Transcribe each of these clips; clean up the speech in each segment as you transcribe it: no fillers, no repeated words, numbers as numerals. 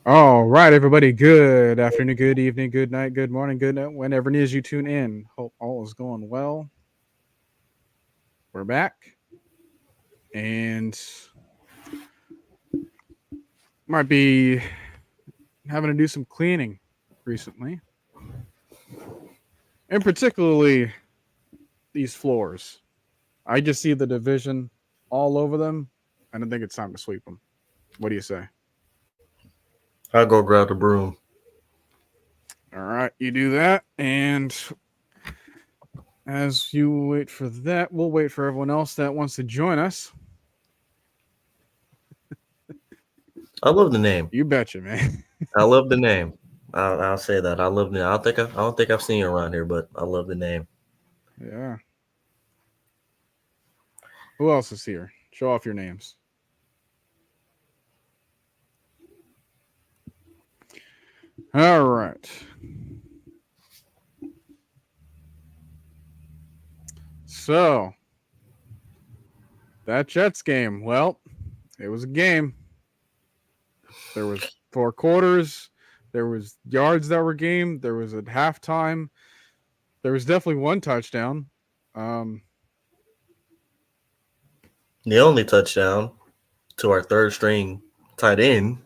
All right, everybody. Good afternoon, good evening, good night, good morning, good night, whenever it is you tune in. Hope all is going well. We're back and might be having to do some cleaning recently, and particularly these floors. I just see the division all over them, and I think it's time to sweep them. What do you say? I'll go grab the broom. All right, you do that, and as you wait for that, we'll wait for everyone else that wants to join us. I love the name. You betcha, man. I love the name. I'll say that. I love the. I don't think I've seen you around here, but I love the name. Yeah. Who else is here? Show off your names. All right. So that Jets game. Well, it was a game. There was four quarters. There was yards that were game. There was at halftime. There was definitely one touchdown. Um, The only touchdown to our third string tight end.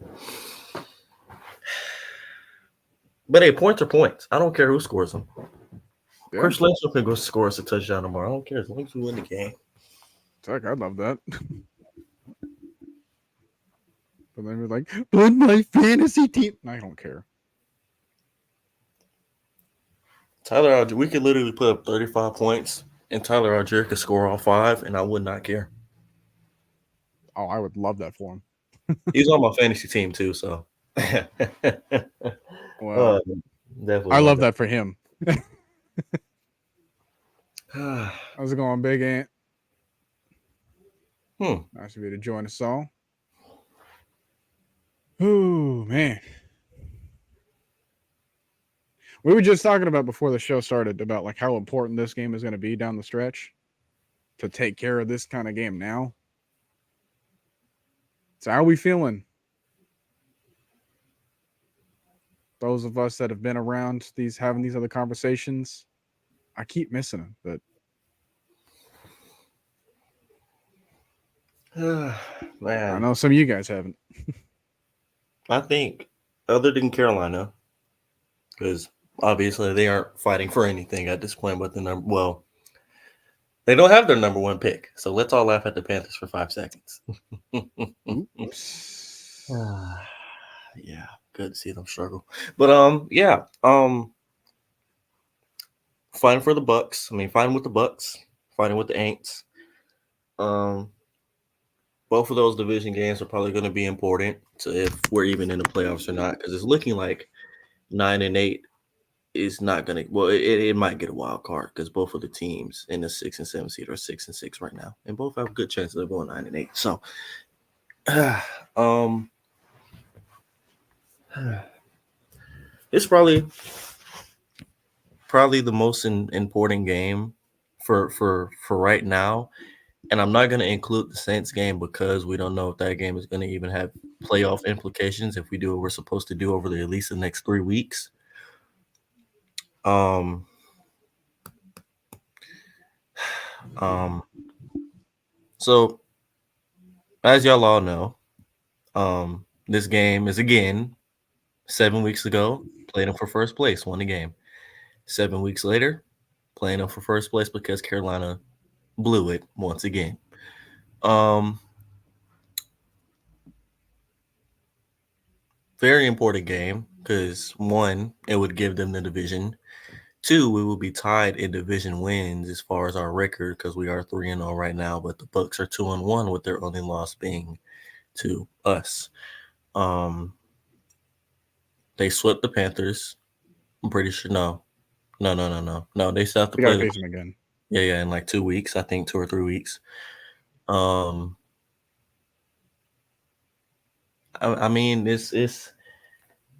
But hey, points are points. I don't care who scores them. yeah, Chris Lynch can go score us a touchdown tomorrow. I don't care as long as we win the game. heck, I love that. But then we're like, but my fantasy team. I don't care. We could literally put up 35 points, and Tyler Algier could score all five, and I would not care. Oh, I would love that for him. He's on my fantasy team too, so uh, Well, definitely I love love that for him. that. How's it going, Big Ant? Hmm. Nice of you to join us all. Ooh, man. We were just talking about before the show started about like how important this game is going to be down the stretch to take care of this kind of game now. So how are we feeling? Those of us that have been around these having these other conversations, I keep missing them, but I Man, know some of you guys haven't. I think other than Carolina, because obviously they aren't fighting for anything at this point, but they don't have their number one pick. So let's all laugh at the Panthers for 5 seconds. Oops. Yeah, good to see them struggle. But yeah, fighting for the Bucs. I mean, fighting with the Bucs, fighting with the Aints. Um, both of those division games are probably going to be important to if we're even in the playoffs or not, because it's looking like 9-8 is not going to. Well, it might get a wild card because both of the teams in the 6 and 7 seed are 6-6 right now, and both have a good chance of going 9-8. So, um, it's probably the most important game for right now. And I'm not going to include the Saints game because we don't know if that game is going to even have playoff implications if we do what we're supposed to do over at least the next 3 weeks. Um, um, so as y'all all know, this game is again 7 weeks ago played them for first place, won the game. 7 weeks later, playing them for first place because Carolina blew it once again. Um, Very important game because one, it would give them the division. Two, we will be tied in division wins as far as our record because we are 3-0 right now, but the Bucs are 2-1 with their only loss being to us. Um, they swept the Panthers. I'm pretty sure. No. They still have to We got play to them. face them again. Yeah, in like 2 weeks. I think 2 or 3 weeks. Um, I mean, it's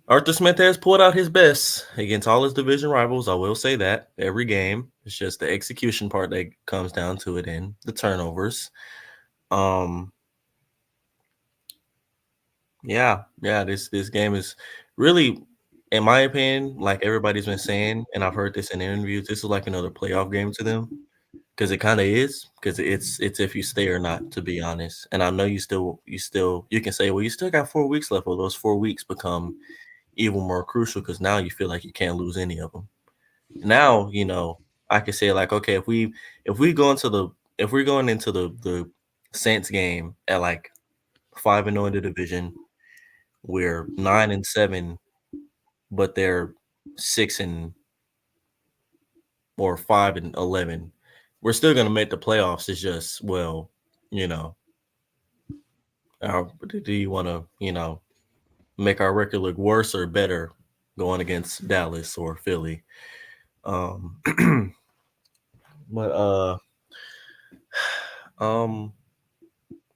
Arthur Smith has pulled out his best against all his division rivals. I will say that every game. It's just the execution part that comes down to it and the turnovers. Um, Yeah, yeah. This game is really, in my opinion, like everybody's been saying, and I've heard this in interviews. This is like another playoff game to them because it kind of is. Because it's if you stay or not, to be honest. And I know you can say, well, you still got 4 weeks left. Well, those 4 weeks become even more crucial because now you feel like you can't lose any of them. Now I can say like, okay, if we go into the if we're going into the Saints game at like 5-0 in the division, we're 9-7, but they're 6 and or 5-11. We're still gonna make the playoffs. It's just, well, you know, do you want to make our record look worse or better going against Dallas or Philly? Um, but um,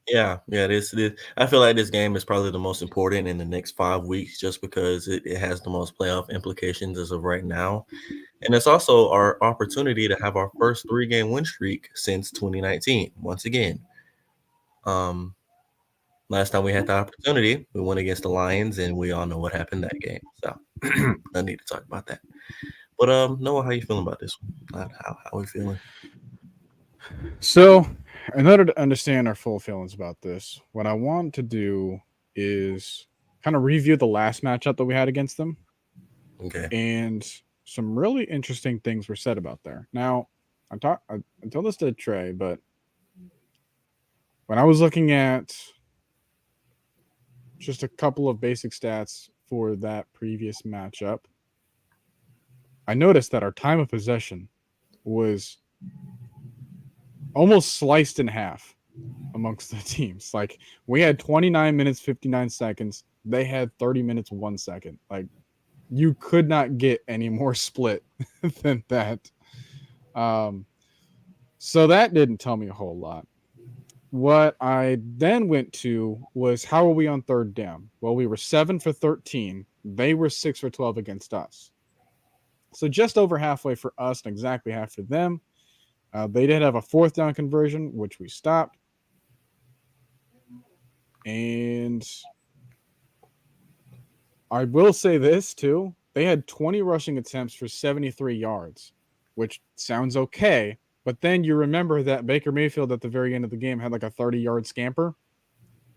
yeah, yeah. This I feel like this game is probably the most important in the next 5 weeks, just because it has the most playoff implications as of right now. And it's also our opportunity to have our first 3-game win streak since 2019. Once again, um, last time we had the opportunity, we went against the Lions, and we all know what happened that game. So I need to talk about that. But Noah, how you feeling about this one? How we feeling? So, in order to understand our full feelings about this, what I want to do is kind of review the last matchup that we had against them, Okay. and some really interesting things were said about there. Now, I told this to Trey, but when I was looking at just a couple of basic stats for that previous matchup, I noticed that our time of possession was almost sliced in half amongst the teams. Like we had 29 minutes 59 seconds. They had 30 minutes 1 second. Like you could not get any more split than that. Um, so that didn't tell me a whole lot. What I then went to was how are we on third down? Well, we were 7 for 13. They were 6 for 12 against us. So just over halfway for us and exactly half for them. They did have a fourth down conversion, which we stopped. And I will say this too. They had 20 rushing attempts for 73 yards, which sounds okay. But then you remember that Baker Mayfield at the very end of the game had like a 30-yard scamper.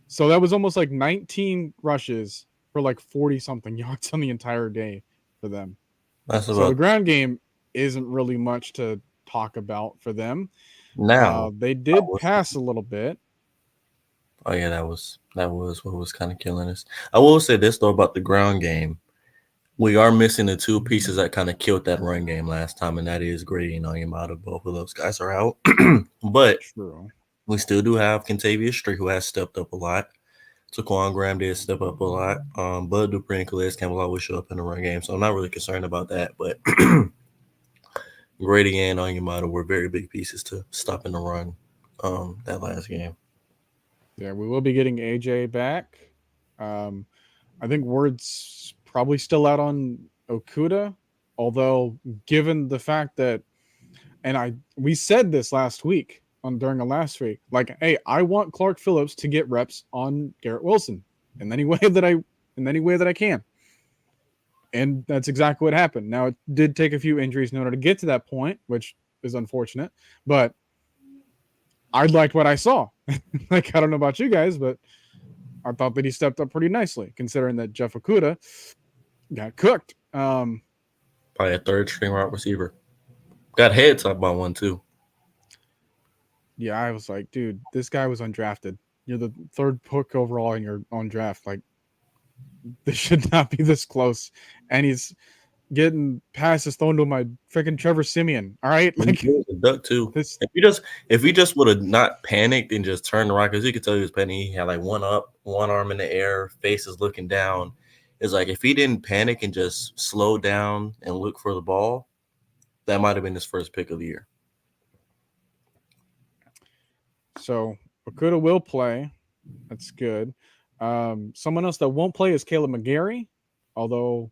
So that was almost like 19 rushes for like 40 something yards on the entire day for them. That's So the about ground game isn't really much to talk about for them. now. They I did will pass a little bit. Oh yeah, that was what was kind of killing us. I will say this though about the ground game. We are missing the two pieces that kind of killed that run game last time, and that is Grady and Onyemata. Both of those guys are out. But True. we still do have Kentavious Street, who has stepped up a lot. Taquan Graham did step up a lot. Bud Dupree and Calais Campbell always show up in the run game, so I'm not really concerned about that. But Grady and Onyemata were very big pieces to stopping the run that last game. Yeah, we will be getting AJ back. Um, I think word's probably still out on Okuda, although given the fact that, and we said this last week on during the last week, like, hey, I want Clark Phillips to get reps on Garrett Wilson in any way that I can, and that's exactly what happened. Now it did take a few injuries in order to get to that point, which is unfortunate, but I liked what I saw. Like I don't know about you guys, but I thought that he stepped up pretty nicely, considering that Jeff Okuda got cooked. Probably a third string wide receiver. Got head top by one too. Yeah, I was like, dude, this guy was undrafted. You're the third pick overall in your own draft. Like, this should not be this close. And he's getting passes thrown to my freaking Trevor Simeon. All right, And like he was a duck too. this. If he just would have not panicked and just turned around, because you could tell he was panicking. He had like one up, one arm in the air, face is looking down. It's like if he didn't panic and just slow down and look for the ball, that might have been his first pick of the year. So Okuda will play. That's good. Someone else that won't play is Caleb McGarry, although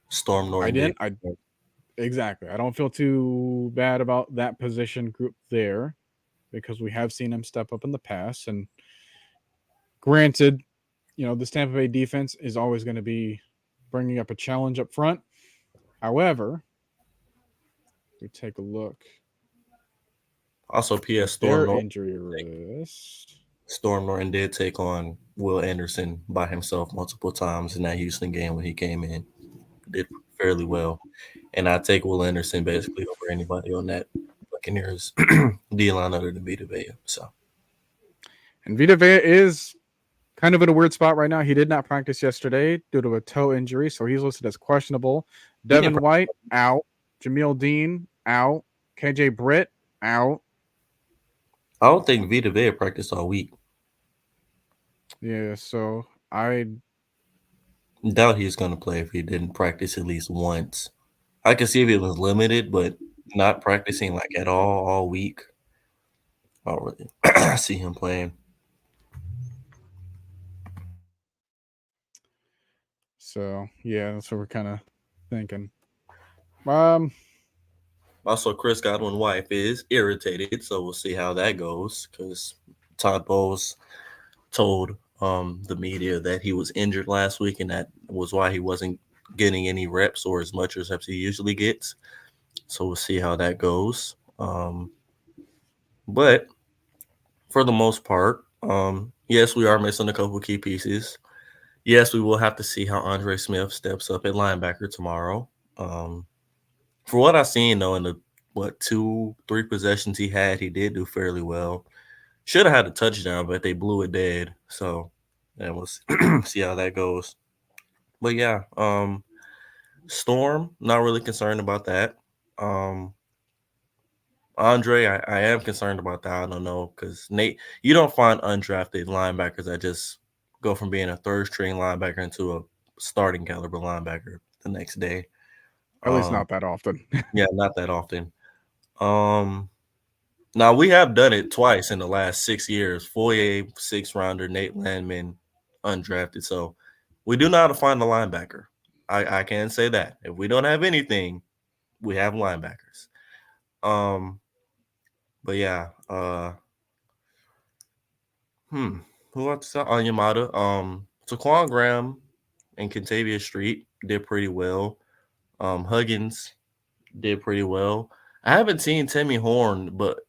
Storm I Norton did. didn't. I exactly. I don't feel too bad about that position group there because we have seen him step up in the past. And granted, this Tampa Bay defense is always going to be bringing up a challenge up front. However, we take a look Also, P.S. at their injury list. Storm Norton did take on Will Anderson by himself multiple times in that Houston game when he came in. Did fairly well. And I take Will Anderson basically over anybody on that Buccaneers D line other than Vita Vea. So, And Vita Vea is kind of in a weird spot right now. He did not practice yesterday due to a toe injury, so he's listed as questionable. Devin White out, Jameel Dean out, KJ Britt out. I don't think Vita Vea practiced all week. Yeah, so I doubt he's going to play if he didn't practice at least once. I can see if it was limited, but not practicing like at all week. I don't really see him playing. So yeah, that's what we're kind of thinking. Also, Chris Godwin's wife is irritated, so we'll see how that goes. Because Todd Bowles told the media that he was injured last week, and that was why he wasn't getting any reps or as much reps he usually gets. So we'll see how that goes. But for the most part, yes, we are missing a couple key pieces. Yes, we will have to see how Andre Smith steps up at linebacker tomorrow. For what I've seen, though, in the 2-3 possessions he had, he did do fairly well. Should have had a touchdown, but they blew it dead. So, and we'll see how that goes. But yeah, Storm, not really concerned about that. Andre, I am concerned about that. I don't know, because Nate, you don't find undrafted linebackers that just go from being a third string linebacker into a starting caliber linebacker the next day. At least not that often. Yeah, not that often. Now we have done it twice in the last 6 years. Foyer, 6th-rounder, Nate Landman, undrafted. So we do know how to find a linebacker. I can say that. If we don't have anything, we have linebackers. But yeah, who else? Yamada. Taquan Graham and Kentavia Street did pretty well. Huggins did pretty well. I haven't seen Timmy Horn, but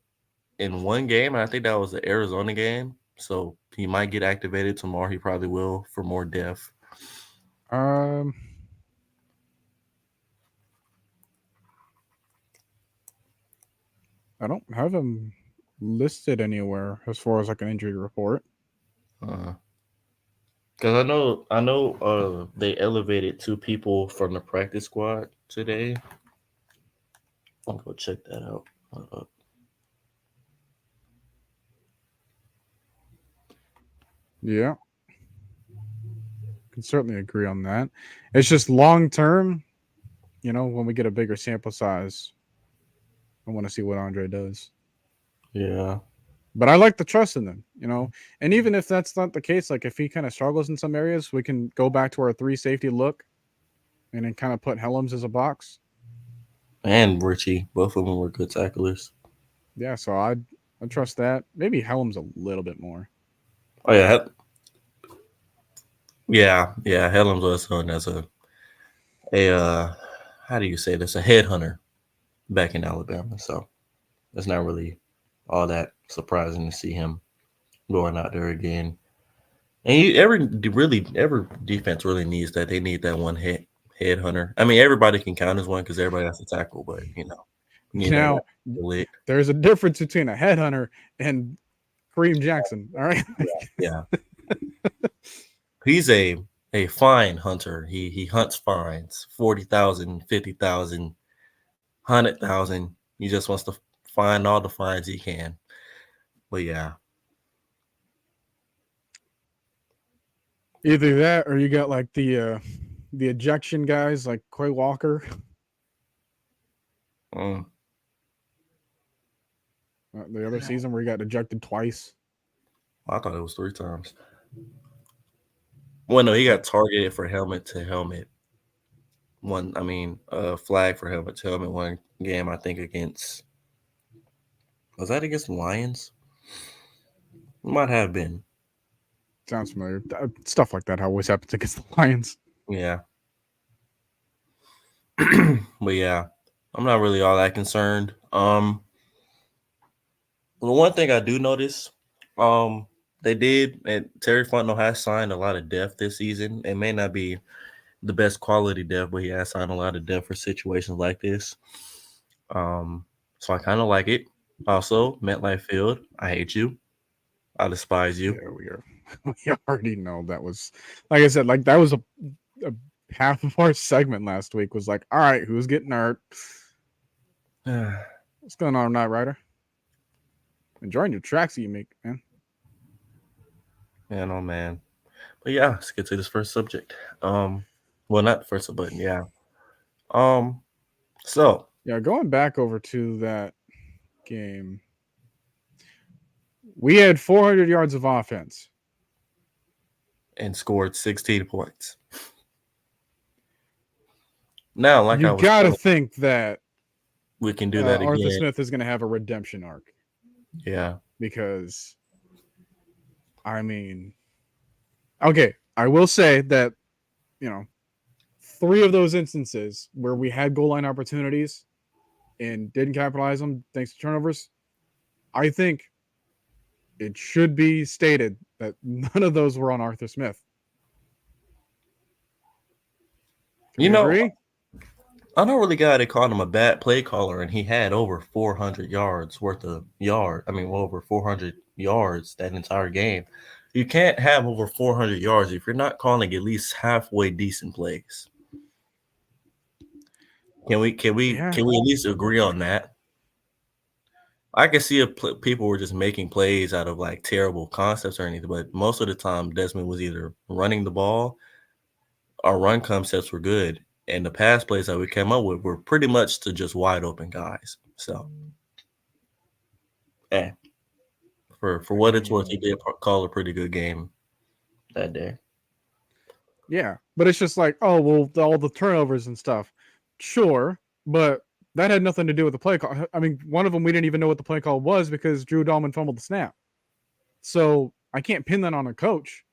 in one game, and I think that was the Arizona game. So he might get activated tomorrow. He probably will for more depth. I don't have him listed anywhere as far as like an injury report. Because I know they elevated 2 people from the practice squad today. I'll go check that out. Yeah, can certainly agree on that. It's just long term, when we get a bigger sample size, I want to see what Andre does. Yeah. But I like the trust in them, and even if that's not the case, like if he kind of struggles in some areas, we can go back to our 3 safety look and then kind of put Helms as a box. And Richie, both of them were good tacklers. Yeah, so I trust that. Maybe Helms a little bit more. Oh yeah. Yeah, Helms was known as a how do you say this? A headhunter back in Alabama. So it's not really all that surprising to see him going out there again. And every defense really needs that. They need that one headhunter. I mean, everybody can count as one because everybody has to tackle, but now there's a difference between a headhunter and Kareem Jackson. All right. Yeah. He's a fine hunter. He hunts fines, 40,000, 50,000, 100,000. He just wants to find all the fines he can. But yeah. Either that or you got like the ejection guys like Quay Walker. The other season where he got ejected twice. I thought it was 3 times. Well, no, he got targeted for helmet to helmet. Flag for helmet to helmet one game, I think, was that against the Lions? Might have been. Sounds familiar. Stuff like that always happens against the Lions. Yeah. But yeah, I'm not really all that concerned. The one thing I do notice, they did, and Terry Fontenot has signed a lot of depth this season. It may not be the best quality depth, but he has signed a lot of depth for situations like this. So I kind of like it. Also, MetLife Field, I hate you. I despise you. Yeah, we are. We already know that was, like I said, like that was a half of our segment last week was like, all right, who's getting hurt? What's going on, Night Rider? Enjoying your tracks that you make, man. Man, oh man. But yeah, let's get to this first subject. Well, not the first, but yeah. Um, so Yeah, going back over to that game, we had 400 yards of offense. and scored 16 points. Now, like You I was got to saying, think that we can do that Arthur again. Smith is going to have a redemption arc. Yeah. Because, I mean, okay, I will say that, 3 of those instances where we had goal line opportunities and didn't capitalize them thanks to turnovers, I think it should be stated that none of those were on Arthur Smith. You We know, agree? I don't really got to call him a bad play caller, and he had over 400 yards worth of over 400 yards that entire game. You can't have over 400 yards if you're not calling at least halfway decent plays. Can we Yeah. at least agree on that? I can see if people were just making plays out of like terrible concepts or anything, but most of the time Desmond was either running the ball, our run concepts were good, and the pass plays that we came up with were pretty much to just wide open guys. So, for what it's worth, he did call a pretty good game that day. Yeah, but it's just like, oh, well, all the turnovers and stuff. Sure, but that had nothing to do with the play call. I mean, one of them we didn't even know what the play call was because Drew Dahlman fumbled the snap. So I can't pin that on a coach.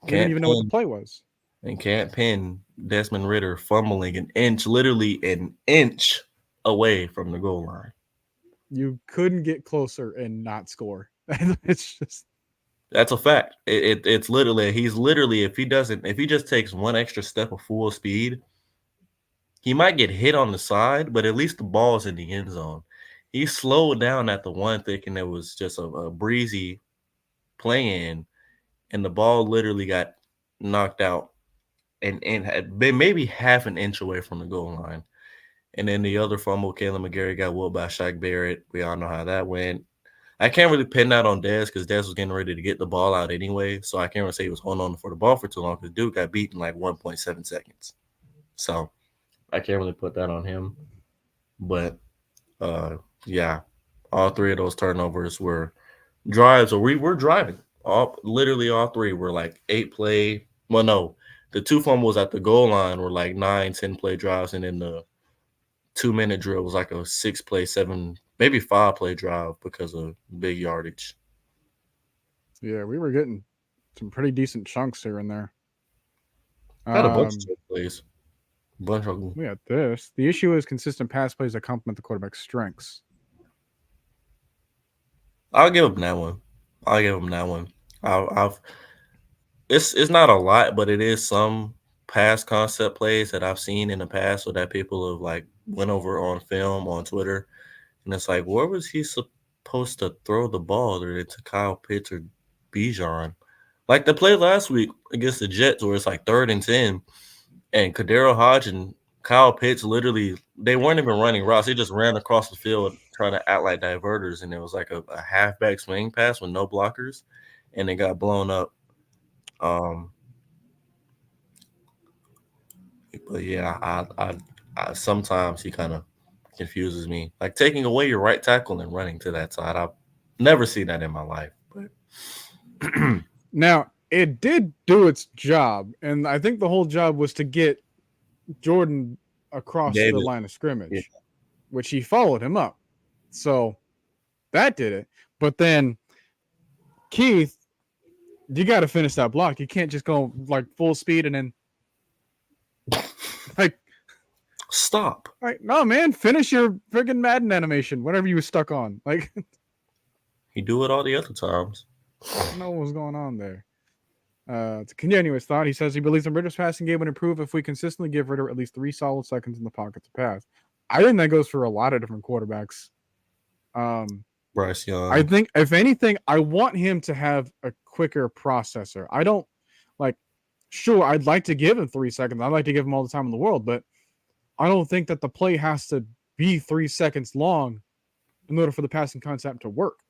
We didn't even know what the play was. And can't pin Desmond Ridder fumbling literally an inch away from the goal line. You couldn't get closer and not score. It's just that's a fact. It's literally if he just takes one extra step of full speed, he might get hit on the side, but at least the ball's in the end zone. He slowed down at the one thinking it was just a breezy play in, and the ball literally got knocked out and had been maybe half an inch away from the goal line. And then the other fumble, Caleb McGarry got whooped by Shaq Barrett. We all know how that went. I can't really pin that on Dez because Dez was getting ready to get the ball out anyway. So I can't really say he was holding on for the ball for too long because Duke got beaten like 1.7 seconds. So I can't really put that on him. But yeah, all 3 of those turnovers were drives, or we were driving. Literally all 3 were like 8 play. Well, no, the 2 fumbles at the goal line were like 9, 10 play drives, and then the 2-minute drill was like a 6 play, 7, maybe 5 play drive because of big yardage. Yeah, we were getting some pretty decent chunks here and there. Had a bunch of plays. Bunch of them. We had this. The issue is consistent pass plays that complement the quarterback's strengths. I'll give him that one. It's not a lot, but it is some pass concept plays that I've seen in the past or that people have like went over on film on Twitter. And it's like, where was he supposed to throw the ball to Kyle Pitts or Bijan? Like the play last week against the Jets where it's like 3rd and 10 and Kadero Hodge and Kyle Pitts literally, they weren't even running routes. They just ran across the field trying to act like diverters. And it was like a halfback swing pass with no blockers. And it got blown up. But yeah, I sometimes he kind of confuses me. Like taking away your right tackle and running to that side. I've never seen that in my life. But now it did do its job, and I think the whole job was to get Jordan across the line of scrimmage, which he followed him up. So that did it. But then Keith You got to finish that block. You can't just go like full speed and then like Stop. like no man, finish your friggin' Madden animation, whatever you were stuck on. Like He do it all the other times. I don't know what was going on there. To continue his thought, he says he believes the Ritter's passing game would improve if we consistently give Ritter at least 3 solid seconds in the pocket to pass. I think that goes for a lot of different quarterbacks. Bryce Young. I think, if anything, I want him to have a quicker processor. I don't like, sure, I'd like to give him 3 seconds. I'd like to give him all the time in the world, but I don't think that the play has to be 3 seconds long in order for the passing concept to work.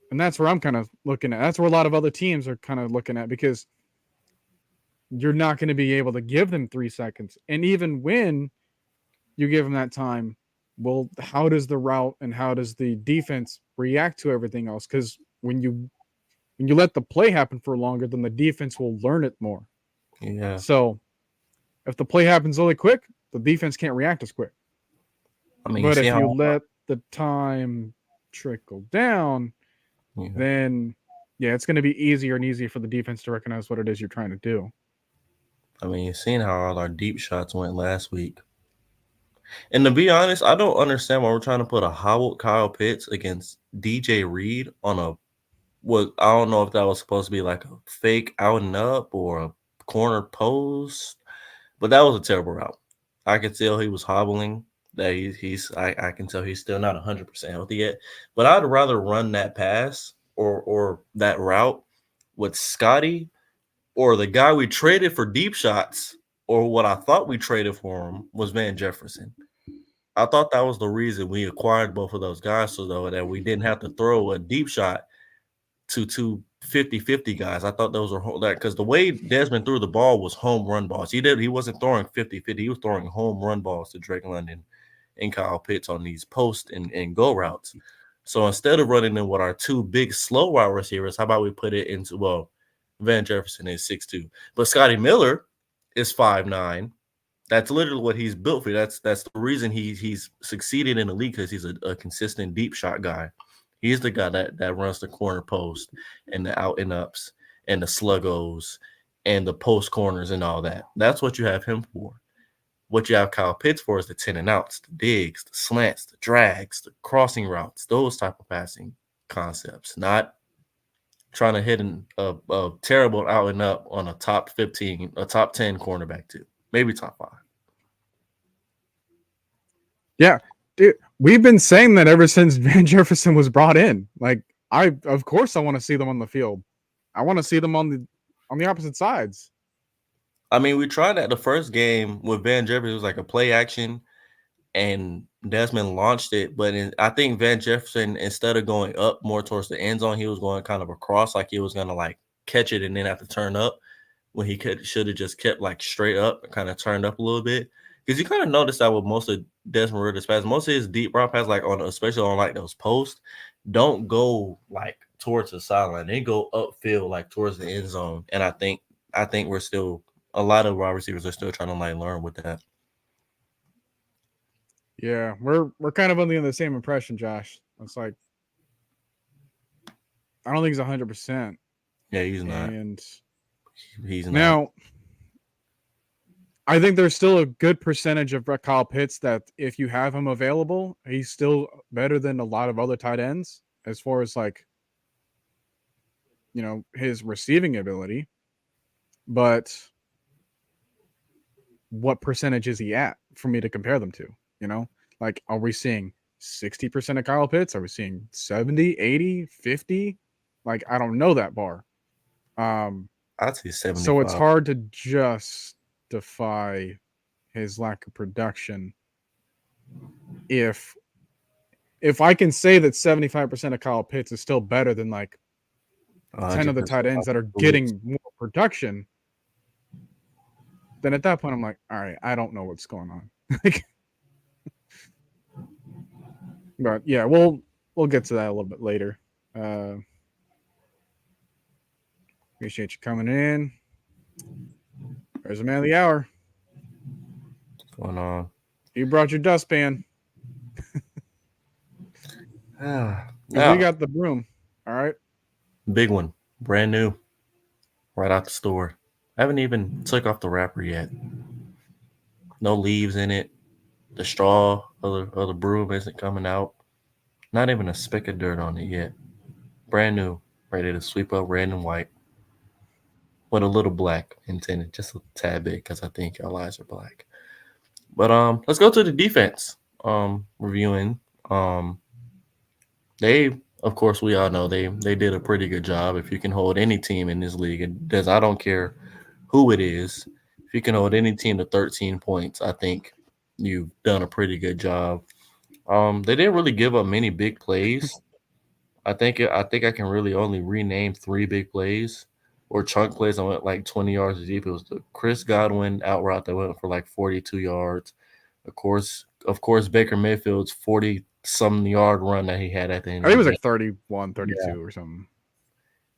And that's where I'm kind of looking at. That's where a lot of other teams are kind of looking at, because you're not going to be able to give them 3 seconds. And even when you give them that time, well, how does the route and how does the defense react to everything else? Because when you let the play happen for longer, then the defense will learn it more. Yeah. So if the play happens really quick, the defense can't react as quick. I mean, but if you let the time trickle down, then it's going to be easier and easier for the defense to recognize what it is you're trying to do. I mean, you've seen how all our deep shots went last week. And to be honest, I don't understand why we're trying to put a hobbled Kyle Pitts against DJ Reed on I don't know if that was supposed to be like a fake out and up or a corner post, but that was a terrible route. I could tell he was hobbling. That I can tell he's still not 100% healthy yet. But I'd rather run that pass or that route with Scotty or the guy we traded for deep shots, or what I thought we traded for him was Van Jefferson. I thought that was the reason we acquired both of those guys, so that we didn't have to throw a deep shot to two 50-50 guys. I thought those were that because the way Desmond threw the ball was home run balls. He wasn't throwing 50-50. He was throwing home run balls to Drake London and Kyle Pitts on these post and go routes. So instead of running in with our 2 big slow wide receivers, how about we put it into, Van Jefferson is 6'2", but Scotty Miller is 5'9". That's literally what he's built for. That's the reason he's succeeded in the league, because he's a consistent deep shot guy. He's the guy that runs the corner post and the out and ups and the sluggos and the post corners and all that. That's what you have him for. What you have Kyle Pitts for is the 10 and outs, the digs, the slants, the drags, the crossing routes, those type of passing concepts, not trying to hit a terrible out and up on a top 15, a top 10 cornerback too, maybe top 5. Yeah, dude, we've been saying that ever since Van Jefferson was brought in. Like, of course I want to see them on the field. I want to see them on the opposite sides. I mean, we tried that the first game with Van Jefferson. It was like a play action, and Desmond launched it. But I think Van Jefferson, instead of going up more towards the end zone, he was going kind of across, like he was going to like catch it and then have to turn up, when he should have just kept like straight up and kind of turned up a little bit. Because you kind of noticed that with most of Desmond Ritter's passes, most of his deep route passes, like especially on like those posts, don't go like towards the sideline. They go upfield, like towards the end zone. And I think we're still, a lot of wide receivers are still trying to like learn with that. Yeah, we're kind of under the same impression, Josh. It's like, I don't think he's 100%. Yeah, he's not. And he's not. Now, I think there's still a good percentage of Kyle Pitts that if you have him available, he's still better than a lot of other tight ends as far as like, his receiving ability. But what percentage is he at for me to compare them to? Like, are we seeing 60% of Kyle Pitts? Are we seeing 70, 80, 50? Like, I don't know that bar. I'd say 75. So it's hard to justify his lack of production. If I can say that 75% of Kyle Pitts is still better than like 10 of the tight ends that are getting more production, then at that point I'm like, all right, I don't know what's going on. But yeah, we'll get to that a little bit later. Appreciate you coming in. There's a man of the hour. What's going on? You brought your dustpan. Yeah. We got the broom. All right. Big one, brand new, right out the store. I haven't even took off the wrapper yet. No leaves in it. The straw of the broom isn't coming out. Not even a speck of dirt on it yet. Brand new, ready to sweep up red and white with a little black intended, just a tad bit, because I think our eyes are black. But let's go to the defense. Reviewing. Um, they, of course, we all know they did a pretty good job. If you can hold any team in this league, it does. I don't care who it is. If you can hold any team to 13 points, I think you've done a pretty good job. They didn't really give up many big plays. I think I can really only rename three big plays or chunk plays that went like 20 yards deep. It was the Chris Godwin out route that went for like 42 yards. Of course, Baker Mayfield's 40 some yard run that he had at the end I of think it the was game. like 31, Yeah. 32 or something.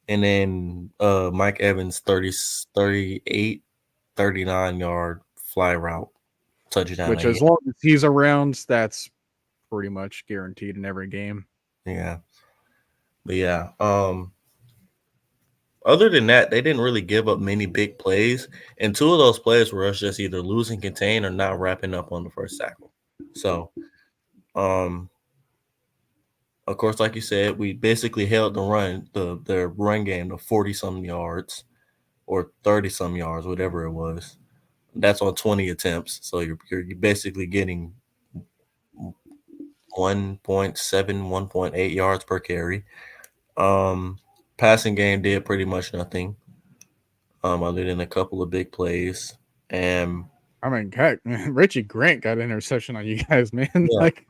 And then Mike Evans 30, 38, 39 yard fly route touchdown Which, that he as long as he's around, that's pretty much guaranteed in every game. Yeah. But yeah, other than that, they didn't really give up many big plays, and two of those plays were us just either losing contain or not wrapping up on the first tackle. So, um, of course, like you said, we basically held the run game to 40 some yards or 30 some yards, whatever it was. That's on 20 attempts, so you're basically getting 1.7, 1.8 yards per carry. Um, Passing game did pretty much nothing, other than a couple of big plays. And I mean, heck, man, Richie Grant got an interception on you guys, man. yeah, Like,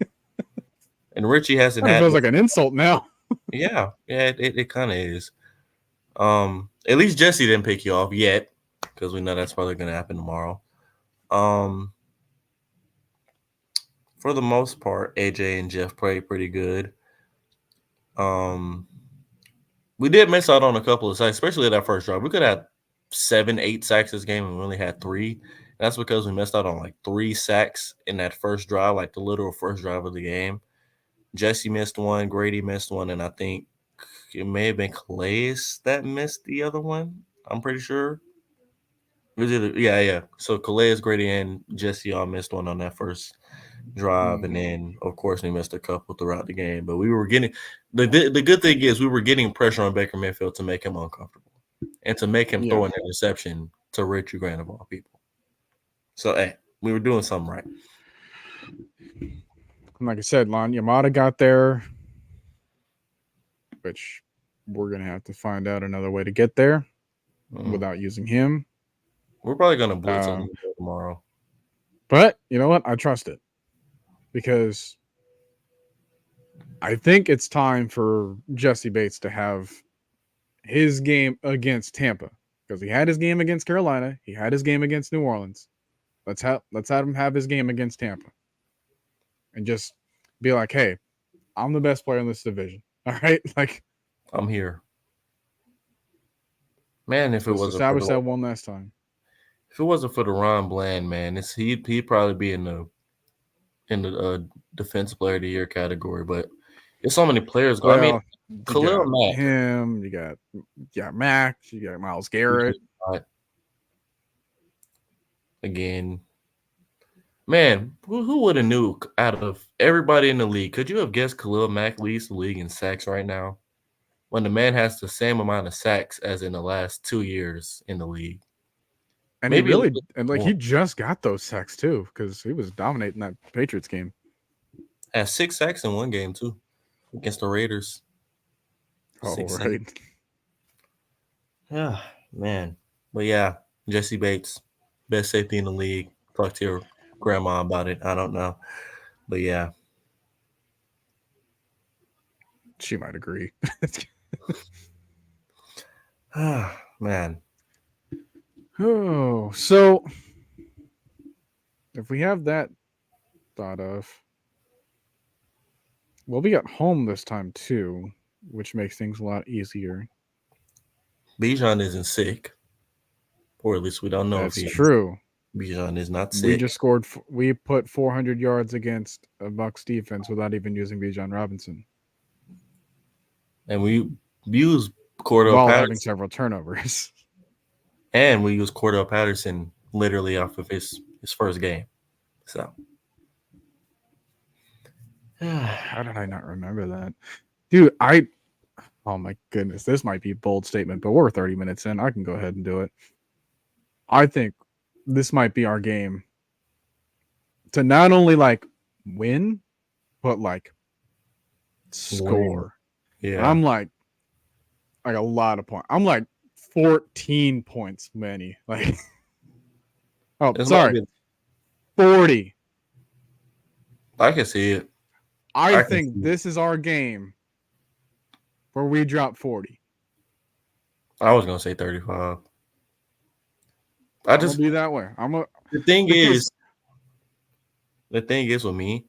and Richie hasn't kind of had feels like an insult now. yeah, it kind of is. At least Jesse didn't pick you off yet, because we know that's probably gonna happen tomorrow. Um, for the most part, AJ and Jeff played pretty good. Um, we did miss out on a couple of sacks, especially that first drive. We could have 7, 8 sacks this game, and we only had 3. That's because we missed out on like 3 sacks in that first drive, like the literal first drive of the game. Jesse missed one, Grady missed one, and I think it may have been Calais that missed the other one. I'm pretty sure. It was either, yeah. So Calais, Grady, and Jesse all missed one on that first drive, and then of course we missed a couple throughout the game. But we were getting the good thing is we were getting pressure on Baker Mayfield to make him uncomfortable and to make him Yeah. throw an interception to Richie Grant of all people. So hey, we were doing something right. Like I said, Lon Yamada got there, which we're going to have to find out another way to get there without using him. We're probably gonna blitz on tomorrow. But you know what? I trust it because I think it's time for Jesse Bates to have his game against Tampa, because he had his game against Carolina, he had his game against New Orleans. Let's have him have his game against Tampa, and just be like, "Hey, I'm the best player in this division." All right, like I'm here, man. If it let's wasn't for establish the that one last time. if it wasn't for the Ron Bland, man, he'd probably be in the defensive player of the year category. But there's so many players. I mean, Well, you Khalil got Mack. him, you got Mac, you got Myles Garrett. Again, man, who would have knew out of everybody in the league? Could you have guessed Khalil Mack leads the league in sacks right now, when the man has the same amount of sacks as in the last 2 years in the league? And Maybe he a really, little and like more. he just got those sacks too, because he was dominating that Patriots game. Has 6 sacks in one game too, against the Raiders. Oh, 6 sacks. right. Yeah, man. But yeah, Jesse Bates, best safety in the league. Talk to your grandma about it. I don't know, but yeah, She might agree. man. Oh, so if we have that thought of, well, we got home this time too, which makes things a lot easier. Bijan isn't sick, or at least we don't know if That's he is. true. Bijan is not We sick. just scored. We put 400 yards against a Bucs defense without even using Bijan Robinson. And we used Cordell while Patterson. having several turnovers. And we used Cordell Patterson literally off of his first game. So How did I not remember that? Dude, oh my goodness, this might be a bold statement, but we're 30 minutes in. I can go ahead and do it. I think this might be our game to not only like win, but like score. yeah. I'm like a lot of points. I'm like 14 points many. Like oh, This might sorry. be- 40. I can see it. I can think see this is our game where we drop 40. I was gonna say 35. I'm gonna be that way. the thing is with me,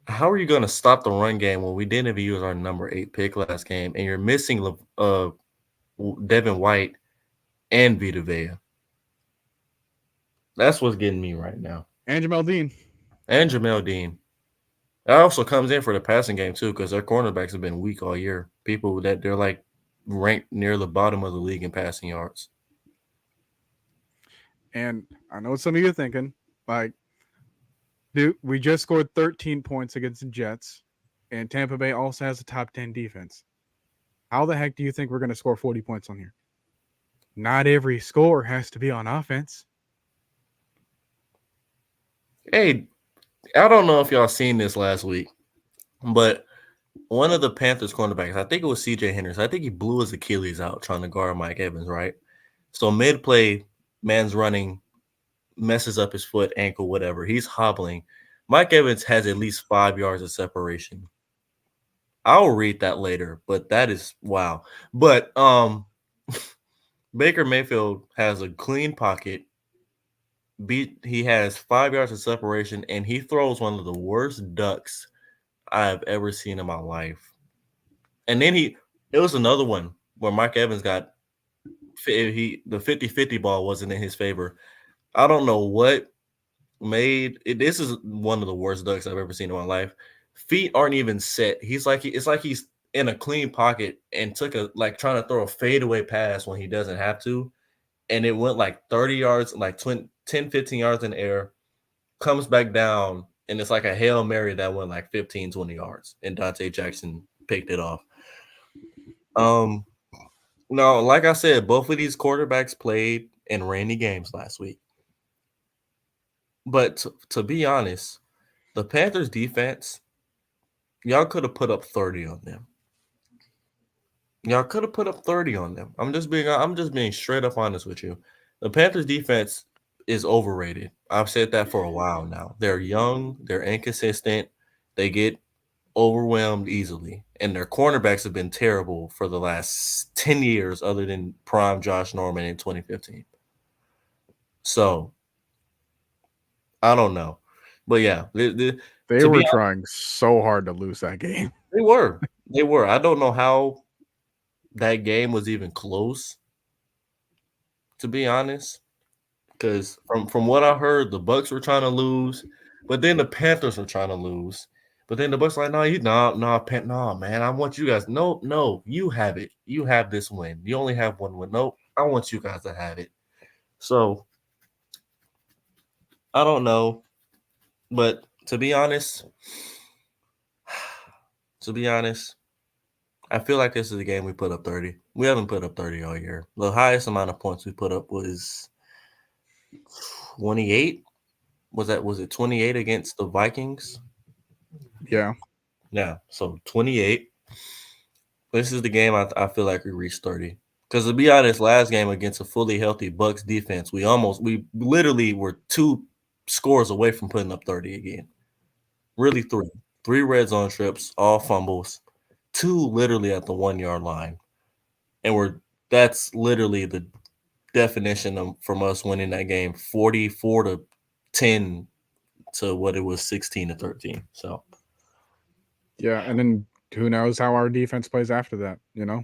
how are you gonna stop the run game when we didn't even use our number 8 pick last game and you're missing Devin White and Vita Vea? That's what's getting me right now. And Jamel Dean. And Jamel Dean. That also comes in for the passing game too, because their cornerbacks have been weak all year. People that they're like ranked near the bottom of the league in passing yards. And I know what some of you are thinking, like, dude, we just scored 13 points against the Jets, and Tampa Bay also has a top 10 defense. How the heck do you think we're going to score 40 points on here? Not every score has to be on offense. Hey, I don't know if y'all seen this last week, but one of the Panthers cornerbacks, I think it was CJ Henderson, I think he blew his Achilles out trying to guard Mike Evans, right? So mid-play, man's running, messes up his foot, ankle, whatever. He's hobbling. Mike Evans has at least 5 yards of separation. I'll read that later, but that is wow. But Baker Mayfield has a clean pocket. He has 5 yards of separation, and he throws one of the worst ducks I have ever seen in my life. And then it was another one where Mike Evans got the 50-50 ball wasn't in his favor. I don't know what made it. This is one of the worst ducks I've ever seen in my life. Feet aren't even set. It's like he's in a clean pocket and took trying to throw a fadeaway pass when he doesn't have to. And it went like 30 yards, like 10, 15 yards in the air, comes back down, and it's like a Hail Mary that went like 15, 20 yards. And Dante Jackson picked it off. No, like I said, both of these quarterbacks played in rainy games last week. But to be honest, the Panthers defense, y'all could have put up 30 on them. Y'all could have put up 30 on them. I'm just being straight up honest with you. The Panthers defense is overrated. I've said that for a while now. They're young, they're inconsistent, they get overwhelmed easily, and their cornerbacks have been terrible for the last 10 years other than prime Josh Norman in 2015. So, I don't know. But yeah, they were trying so hard to lose that game. They were. I don't know how that game was even close, to be honest. Because from what I heard, the Bucs were trying to lose, but then the Panthers were trying to lose. But then the Bucs like, no, man, I want you guys. No, you have it. You have this win. You only have one win. No, I want you guys to have it. So I don't know, but to be honest, I feel like this is a game we put up 30. We haven't put up 30 all year. The highest amount of points we put up was 28. Was it 28 against the Vikings? Yeah. Yeah, so 28. This is the game I feel like we reached 30. Because to be honest, last game against a fully healthy Bucs defense, we literally were 2 scores away from putting up 30 again. Really 3. 3 red zone trips, all fumbles, 2 literally at the 1-yard line. And that's literally the definition from us winning that game, 44-10 to what it was 16-13. So yeah, and then who knows how our defense plays after that, Yeah.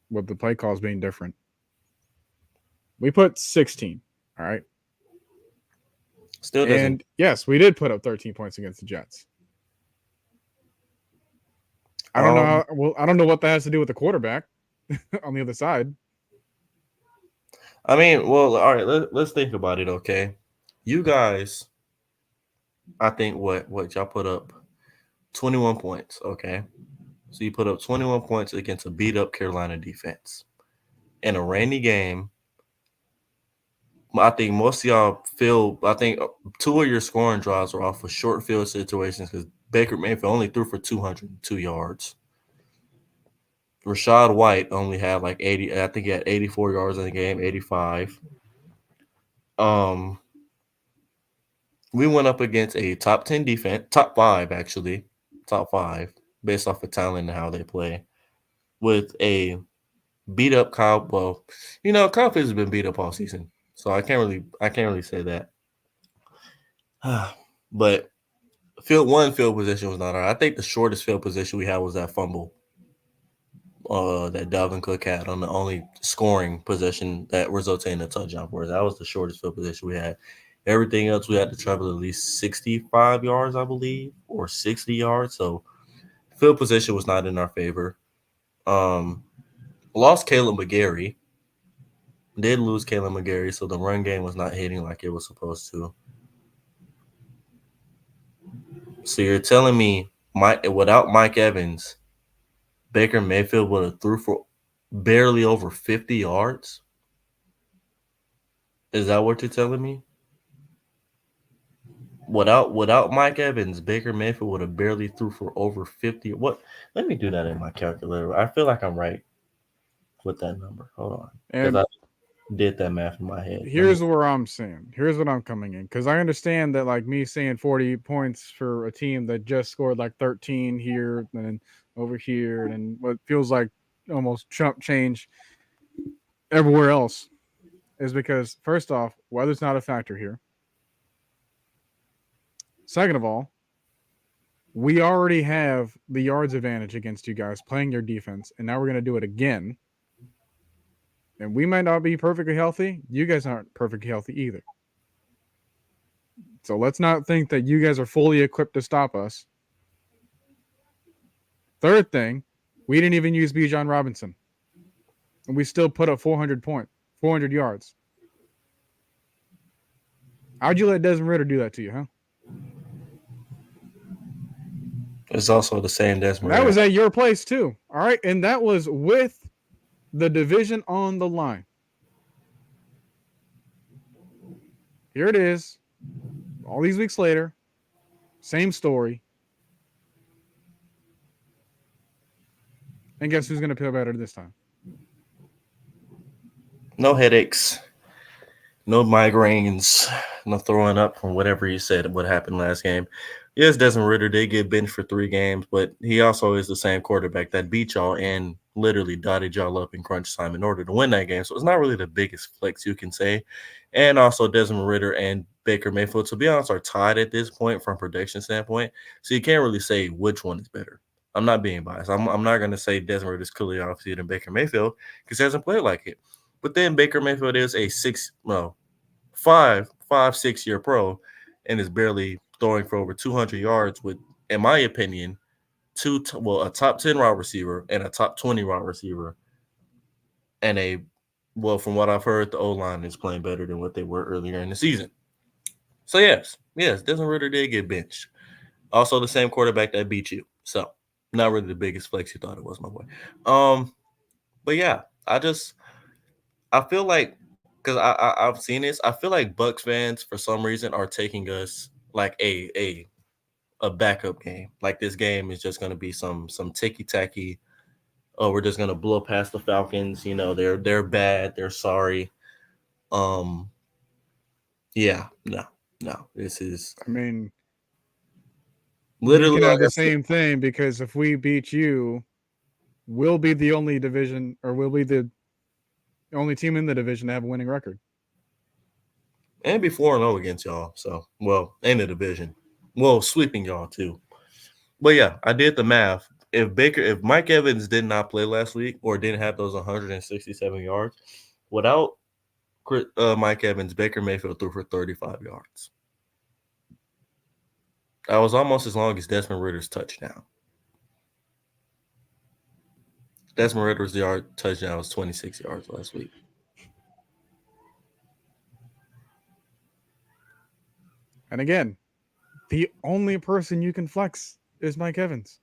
With the play calls being different. We put 16, all right? Still doesn't. And yes, we did put up 13 points against the Jets. I don't know how. Well, I don't know what that has to do with the quarterback on the other side. I mean, well, all right. Let's think about it. Okay, you guys, I think what y'all put up 21 points. Okay, so you put up 21 points against a beat up Carolina defense in a rainy game. I think most of y'all feel. I think two of your scoring drives were off of short field situations because Baker Mayfield only threw for 202 yards. Rashad White only had like 80. I think he had 84 yards in the game, 85. Um, we went up against a top 10 defense, top five actually, top five based off of talent and how they play, with a beat up Kyle. Well, Kyle Pitts has been beat up all season, so I can't really say that. But field position was not all right. I think the shortest field position we had was that fumble that Dalvin Cook had on the only scoring possession that resulted in a touchdown for us. That was the shortest field position we had. Everything else we had to travel at least 65 yards, I believe, or 60 yards. So field position was not in our favor. Um, Lost Caleb McGarry. Did lose Caleb McGarry, so the run game was not hitting like it was supposed to. So you're telling me without Mike Evans, Baker Mayfield would have threw for barely over 50 yards? Is that what you're telling me? Without Mike Evans, Baker Mayfield would have barely threw for over 50. What? Let me do that in my calculator. I feel like I'm right with that number. Hold on, because And I did that math in my head. Let me. here's where I'm saying. Here's what I'm coming in because I understand that like me saying 40 points for a team that just scored like 13 here and then over here and what feels like almost chump change everywhere else is because first off, weather's not a factor here. Second of all, we already have the yards advantage against you guys playing your defense, and now we're going to do it again. And we might not be perfectly healthy. You guys aren't perfectly healthy either. So let's not think that you guys are fully equipped to stop us. Third thing, we didn't even use Bijan Robinson. And we still put up 400 yards. How'd you let Desmond Ridder do that to you, huh? It's also the same Desmond That Ridder. was at your place too. All right. And that was with the division on the line. Here it is. All these weeks later, same story. And guess who's going to feel better this time? No headaches, no migraines, no throwing up from whatever you said what happened last game. Yes, Desmond Ridder did get benched for 3 games, but he also is the same quarterback that beat y'all and literally dotted y'all up in crunch time in order to win that game. So it's not really the biggest flex you can say. And also Desmond Ridder and Baker Mayfield, to be honest, are tied at this point from production standpoint. So you can't really say which one is better. I'm not being biased. I'm not going to say Desmond Ridder is clearly obviously than Baker Mayfield because he hasn't played like it. But then Baker Mayfield is a 6 year pro and is barely throwing for over 200 yards with, in my opinion, a top 10 wide receiver and a top 20 wide receiver. And from what I've heard, the O-line is playing better than what they were earlier in the season. So, yes, Desmond Ridder did get benched. Also, the same quarterback that beat you. So, not really the biggest flex you thought it was, my boy. But yeah, I feel like, because I've seen this, I feel like Bucs fans for some reason are taking us like a backup game. Like this game is just going to be some ticky tacky. Oh, we're just going to blow past the Falcons. They're bad. They're sorry. Yeah, no. This is I mean, literally you can have like the same thing because if we beat you, we'll be the only division or we'll be the only team in the division to have a winning record. and be 4-0 against y'all. So, in the division. Well, sweeping y'all too. But yeah, I did the math. If Mike Evans did not play last week or didn't have those 167 yards, without Mike Evans, Baker Mayfield threw for 35 yards. That was almost as long as Desmond Ridder's touchdown. Desmond Ritter's touchdown was 26 yards last week. And again, the only person you can flex is Mike Evans.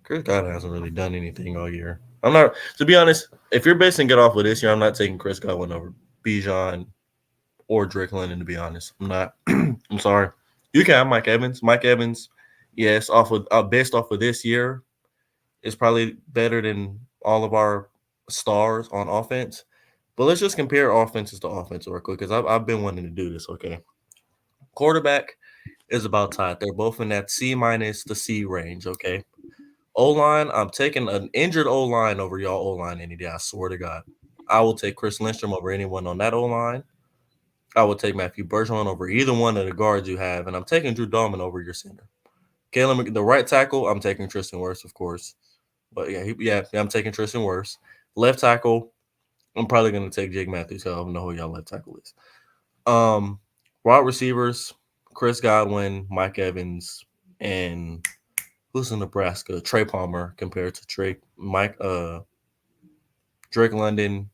Chris Godwin hasn't really done anything all year. I'm not, to be honest, if you're basing it off of this year, I'm not taking Chris Godwin over Bijan or Drake London, to be honest. I'm not. I'm sorry. You can have Mike Evans. Mike Evans, yes, off of based off of this year, is probably better than all of our stars on offense. But let's just compare offenses to offense real quick because I've been wanting to do this. Okay, quarterback is about tied. They're both in that C minus to C range. Okay, O line, I'm taking an injured O line over y'all O line any day. I swear to God, I will take Chris Lindstrom over anyone on that O line. I would take Matthew Bergeron over either one of the guards you have, and I'm taking Drew Dalman over your center. Caleb, the right tackle, I'm taking Tristan Wirfs, of course. But yeah, I'm taking Tristan Wirfs. Left tackle, I'm probably going to take Jake Matthews. I don't know who y'all left tackle is. Wide receivers, Chris Godwin, Mike Evans, and who's in Nebraska? Trey Palmer compared to Drake London,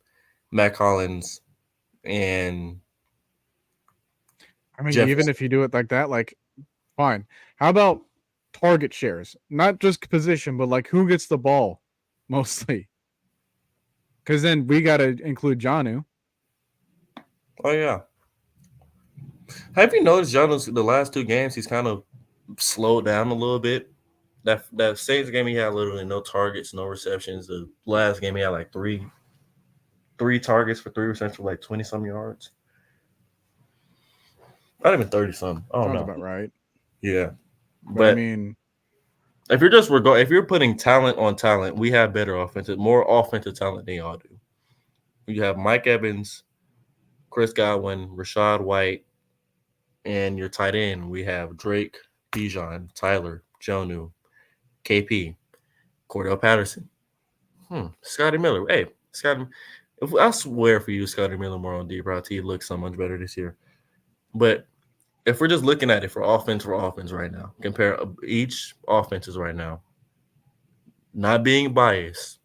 Matt Collins, and I mean, Jefferson. even if you do it like that, like, fine. How about target shares? Not just position, but like who gets the ball mostly. Because then we got to include Jonnu. Oh, yeah. Have you noticed Jonnu's the last two games, he's kind of slowed down a little bit? That Saints game, he had literally no targets, no receptions. The last game, he had like three targets for 3 receptions for like 20-some yards. Not even 30-some. I don't Sounds know. about right. Yeah. But I mean, if you're putting talent on talent, we have more offensive talent than y'all do. You have Mike Evans, Chris Godwin, Rashad White, and your tight end. We have Drake, Bijan, Tyler, Jonnu, KP, Cordell Patterson, Scotty Miller. Hey, Scotty, I swear for you, Scotty Miller more on deep route. He looks so much better this year. But if we're just looking at it for offense right now, compare each offenses right now, not being biased,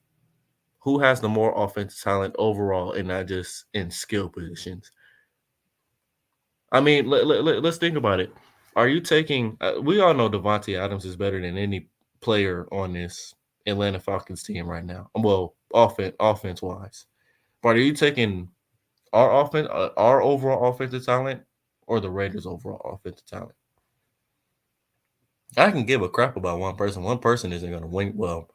who has the more offensive talent overall and not just in skill positions? I mean, let's think about it. Are you taking we all know Devontae Adams is better than any player on this Atlanta Falcons team right now. Well, offense wise. But are you taking our overall offensive talent or the Raiders' overall offensive talent? I can give a crap about one person. One person isn't going to win. Well,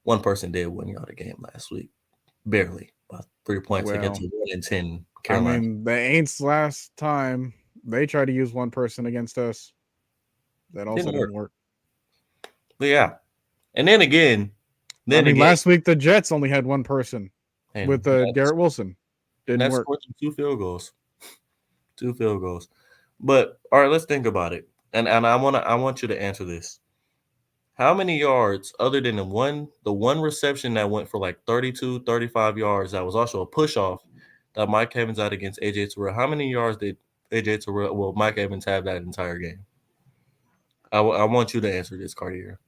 one person did win y'all the game last week, barely by 3 points against well, 1-10 I Carolina. mean, the Aints last time they tried to use one person against us. That also didn't work. But yeah, and then again, last week the Jets only had one person with Garrett Wilson. Didn't work. Scored 2 field goals. 2 field goals. But all right, let's think about it. And I want you to answer this. How many yards, other than the one reception that went for like 32, 35 yards, that was also a push-off that Mike Evans had against AJ Terrell, how many yards did Mike Evans have that entire game? I want you to answer this, Cartier.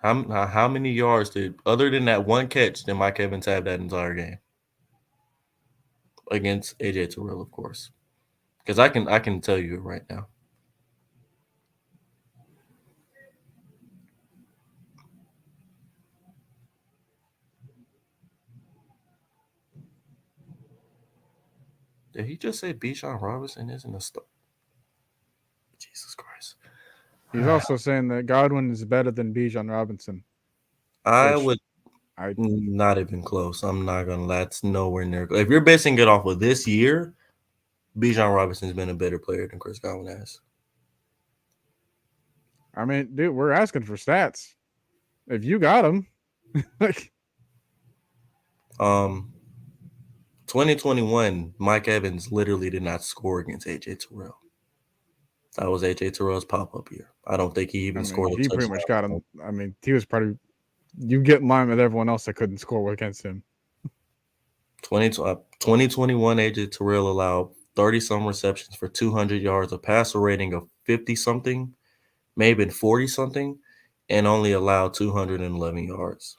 How many yards did, other than that one catch, did Mike Evans have that entire game? Against AJ Terrell, of course. Because I can tell you right now. Did he just say Bijan Robinson isn't a star? Jesus Christ. He's also saying that Godwin is better than Bijan Robinson. I would not even close. I'm not gonna. That's nowhere near. If you're basing it off of this year, Bijan Robinson's been a better player than Chris Godwin has. I mean, dude, we're asking for stats. If you got them, like, 2021, Mike Evans literally did not score against AJ Terrell. That was AJ Terrell's pop-up year. I don't think he even scored. He pretty much got him. I mean, he was probably, you get in line with everyone else that couldn't score against him. 2021, AJ Terrell allowed 30 some receptions for 200 yards, a passer rating of 50 something, maybe 40 something, and only allowed 211 yards.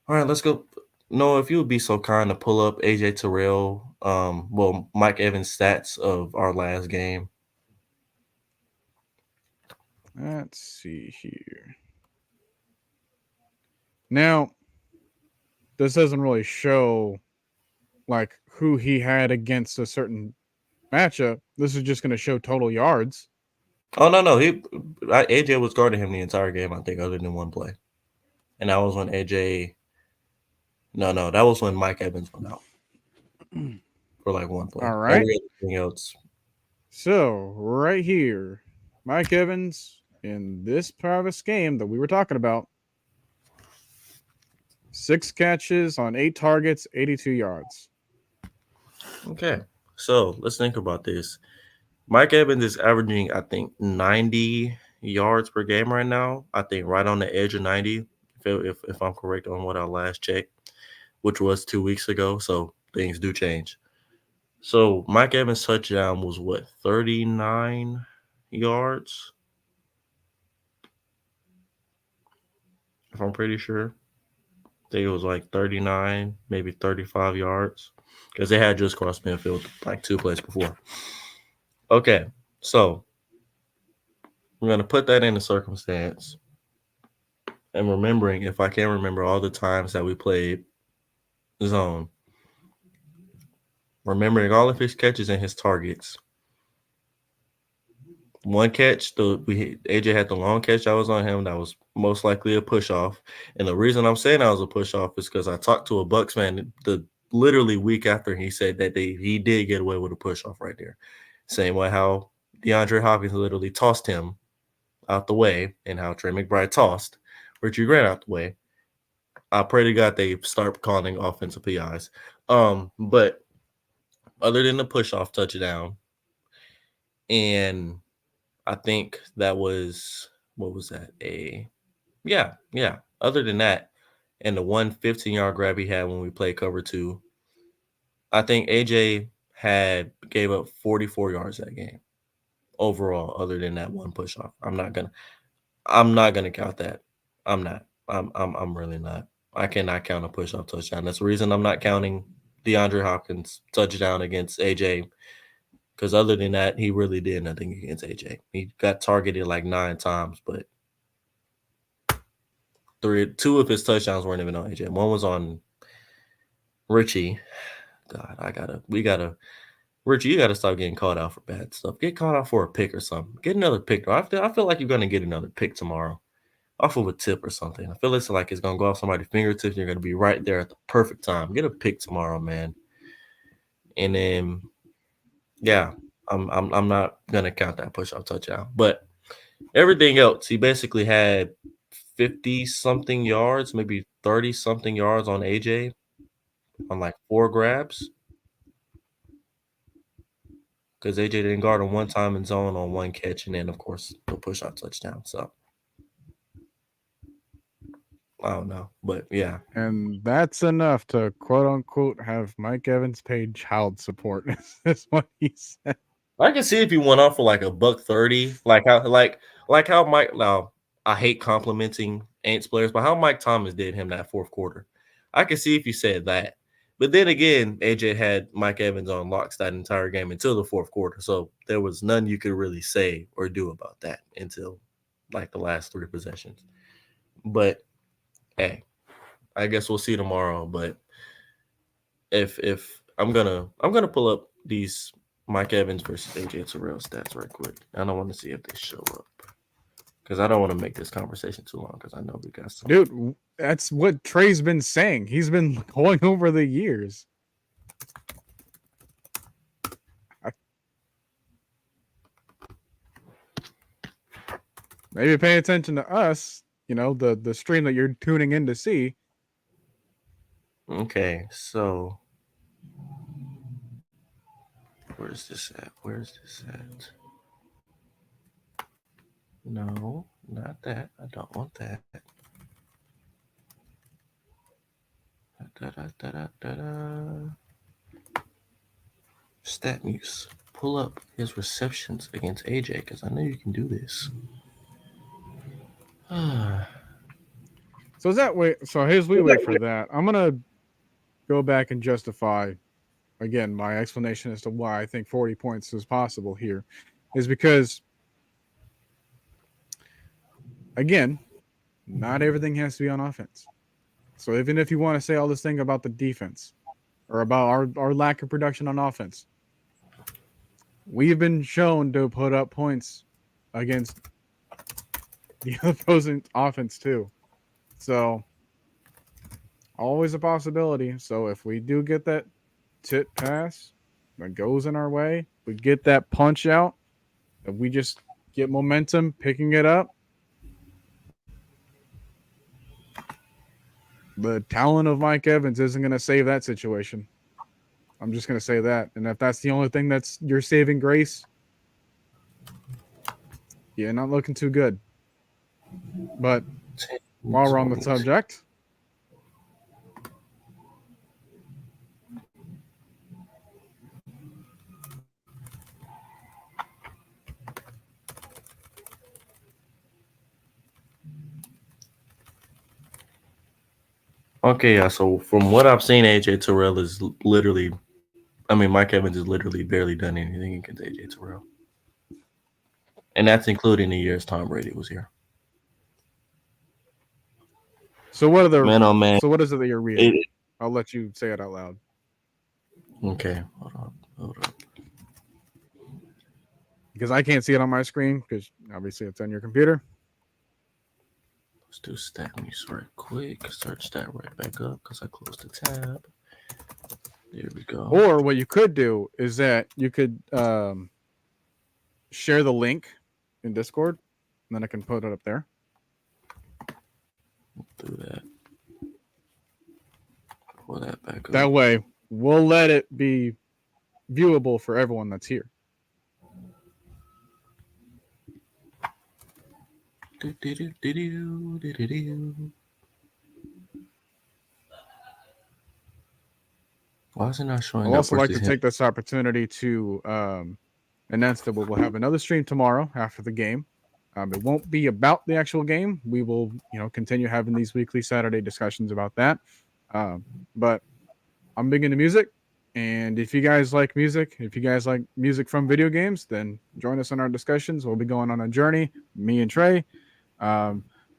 All right, let's go. Noah, if you would be so kind to pull up AJ Terrell, Mike Evans stats of our last game. Let's see here. Now, this doesn't really show like who he had against a certain matchup. This is just going to show total yards. Oh no, AJ was guarding him the entire game, I think, other than one play, and that was when AJ. No, that was when Mike Evans went out for like one play. All right. Everything else. So, right here, Mike Evans in this part of this game that we were talking about, 6 catches on 8 targets, 82 yards. Okay, so let's think about this. Mike Evans is averaging, I think, 90 yards per game right now. I think right on the edge of 90, if I'm correct on what I last checked, which was 2 weeks ago. So things do change. So Mike Evans' touchdown was what, 39 yards? If I'm pretty sure. I think it was like 39, maybe 35 yards. Because they had just crossed midfield like 2 plays before. Okay, so I'm going to put that in the circumstance. And remembering, if I can't remember all the times that we played zone, remembering all of his catches and his targets. One catch, AJ had the long catch that was on him. That was most likely a push off. And the reason I'm saying that was a push off is because I talked to a Bucs fan the literally week after he said that he did get away with a push off right there. Same way how DeAndre Hopkins literally tossed him out the way, and how Trey McBride tossed Richie Grant out the way. I pray to God they start calling offensive PIs. But other than the push off touchdown, and I think that was, what was that? Yeah. Other than that, and the 15-yard grab he had when we played cover 2, I think AJ gave up 44 yards that game overall. Other than that one push off, I'm not gonna count that. I'm not. I'm really not. I cannot count a push off touchdown. That's the reason I'm not counting DeAndre Hopkins touchdown against AJ. Because other than that, he really did nothing against AJ. He got targeted like 9 times, but 2 of his touchdowns weren't even on AJ. One was on Richie. God, Richie, you gotta stop getting called out for bad stuff. Get called out for a pick or something. Get another pick. I feel like you're gonna get another pick tomorrow, off of a tip or something. I feel like it's gonna go off somebody's fingertips. You're gonna be right there at the perfect time. Get a pick tomorrow, man. And then, yeah, I'm not gonna count that push off touchdown, but everything else, he basically had 50 something yards, maybe 30 something yards on AJ on like 4 grabs. Because AJ didn't guard him one time in zone on 1 catch, and then of course the push out touchdown. So I don't know, but yeah. And that's enough to quote unquote have Mike Evans paid child support. Is what he said. I can see if he went off for like a $130, like how Mike. Now I hate complimenting Aints players, but how Mike Thomas did him that 4th quarter, I can see if you said that. But then again, AJ had Mike Evans on locks that entire game until the 4th quarter, so there was none you could really say or do about that until like the last 3 possessions. But hey, I guess we'll see tomorrow. But if I'm gonna pull up these Mike Evans versus AJ Terrell stats right quick. I don't want to see if they show up because I don't want to make this conversation too long because I know we got some. Dude, that's what Trey's been saying. He's been going over the years. Maybe pay attention to us, the stream that you're tuning in to see. Okay, so where's this at? No, not that. I don't want that. Da-da-da-da-da-da. StatMuse, pull up his receptions against AJ because I know you can do this. So is that way? So here's we wait for that. I'm gonna go back and justify again my explanation as to why I think 40 points is possible here, is because again, not everything has to be on offense. So even if you want to say all this thing about the defense or about our lack of production on offense, we've been shown to put up points against the opposing offense too. So always a possibility. So if we do get that tit pass that goes in our way, we get that punch out, and we just get momentum picking it up. The talent of Mike Evans isn't going to save that situation. I'm just going to say that. And if that's the only thing that's your saving grace, yeah, not looking too good. But while we're on the subject, Okay, yeah. So from what I've seen, AJ Terrell is literally, I mean, Mike Evans has literally barely done anything against AJ Terrell, and that's including the years Tom Brady was here. so what are the Man, oh man. so what is it that you're reading? I'll let you say it out loud. Okay, hold on. Because I can't see it on my screen because obviously it's on your computer. Let's do StatMuse right quick. Search that right back up because I closed the tab. There we go. Or what you could do is that you could share the link in Discord, and then I can put it up there. Do that. Pull that back up. That way, we'll let it be viewable for everyone that's here. Why is it not showing I'd up? also like to take this opportunity to announce that we'll have another stream tomorrow after the game. It won't be about the actual game. We will, continue having these weekly Saturday discussions about that. But I'm big into music, and if you guys like music, if you guys like music from video games, then join us in our discussions. We'll be going on a journey, me and Trey,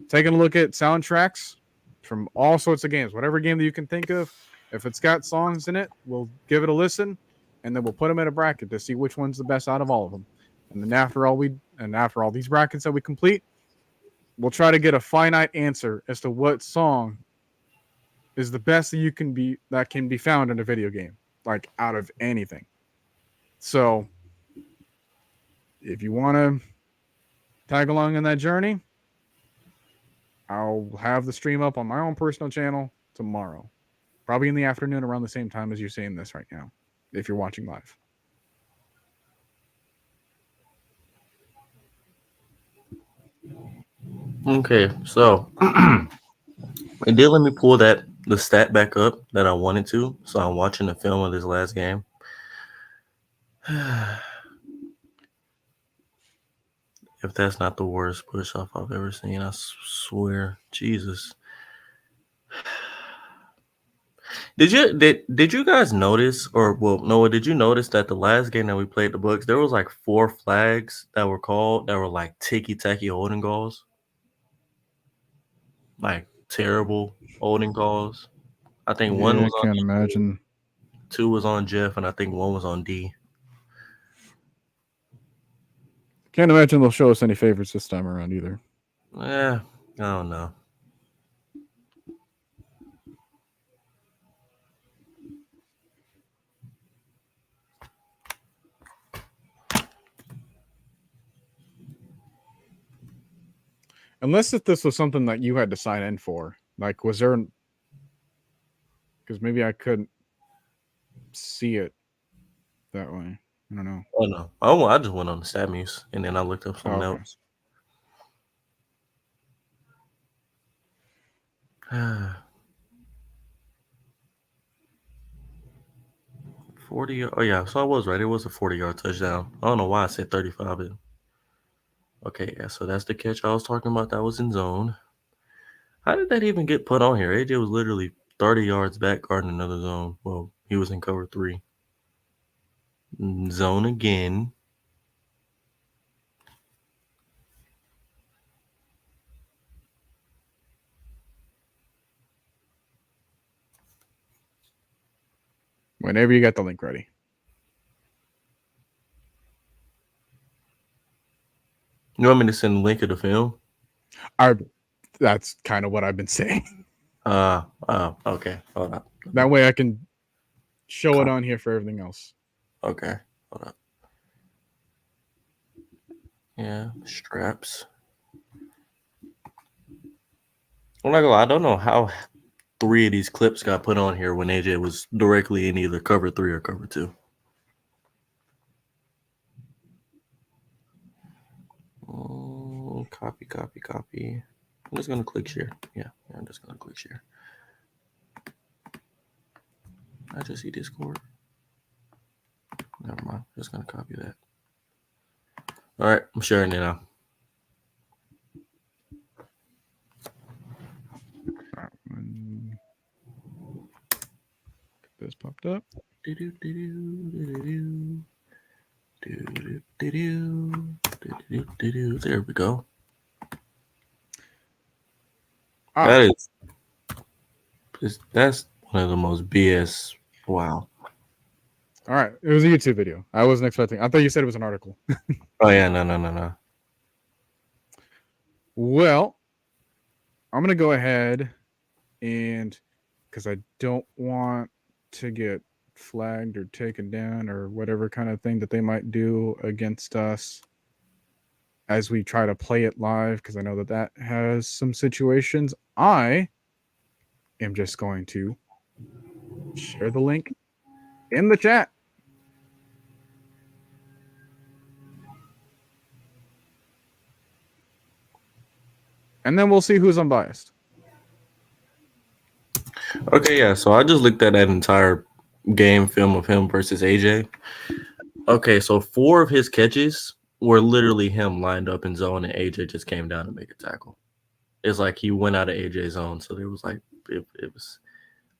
taking a look at soundtracks from all sorts of games, whatever game that you can think of. If it's got songs in it, we'll give it a listen, and then we'll put them in a bracket to see which one's the best out of all of them. And then after all these brackets that we complete, we'll try to get a finite answer as to what song is the best that can be found in a video game, like out of anything. So if you want to tag along in that journey, I'll have the stream up on my own personal channel tomorrow, probably in the afternoon around the same time as you're seeing this right now, if you're watching live. Okay, so and then let me pull the stat back up that I wanted to. So I'm watching the film of this last game. If that's not the worst push off I've ever seen, I swear, Jesus. Did you guys notice, or well, Noah, did you notice that the last game that we played the Bucs, there was like 4 flags that were called that were like ticky-tacky holding calls? Like terrible holding calls. I think one was I on can't imagine. 2 was on Jeff, and I think 1 was on D. Can't imagine they'll show us any favorites this time around either. I don't know. Unless if this was something that you had to sign in for. Like, was there... Because maybe I couldn't see it that way. I don't know. Oh, no. I just went on the StatMuse, and then I looked up something else. 40. Oh, yeah. So I was right. It was a 40-yard touchdown. I don't know why I said 35. Okay, yeah. So that's the catch I was talking about. That was in zone. How did that even get put on here? AJ was literally 30 yards back guarding another zone. Well, he was in cover 3. Zone again. Whenever you got the link ready. You want me to send the link of the film? That's kind of what I've been saying. Okay. Hold up. That way I can show it on here for everything else. Okay. Hold up. Yeah, straps. I'm not gonna lie, I don't know how 3 of these clips got put on here when AJ was directly in either cover 3 or cover 2. Copy. I'm just gonna click share. Yeah, I'm just gonna click share. I just see Discord. Never mind. Just gonna copy that. All right, I'm sharing it now. This popped up. There we go. That's one of the most BS. Wow. All right, it was a YouTube video. I wasn't expecting. I thought you said it was an article. Oh yeah, no. Well, I'm gonna go ahead and because I don't want to get flagged or taken down or whatever kind of thing that they might do against us as we try to play it live, because I know that has some situations. I am just going to share the link in the chat. And then we'll see who's unbiased. Okay, yeah. So I just looked at that entire game film of him versus AJ. Okay, so 4 of his catches were literally him lined up in zone, and AJ just came down to make a tackle. It's like he went out of AJ's zone, so there was like it was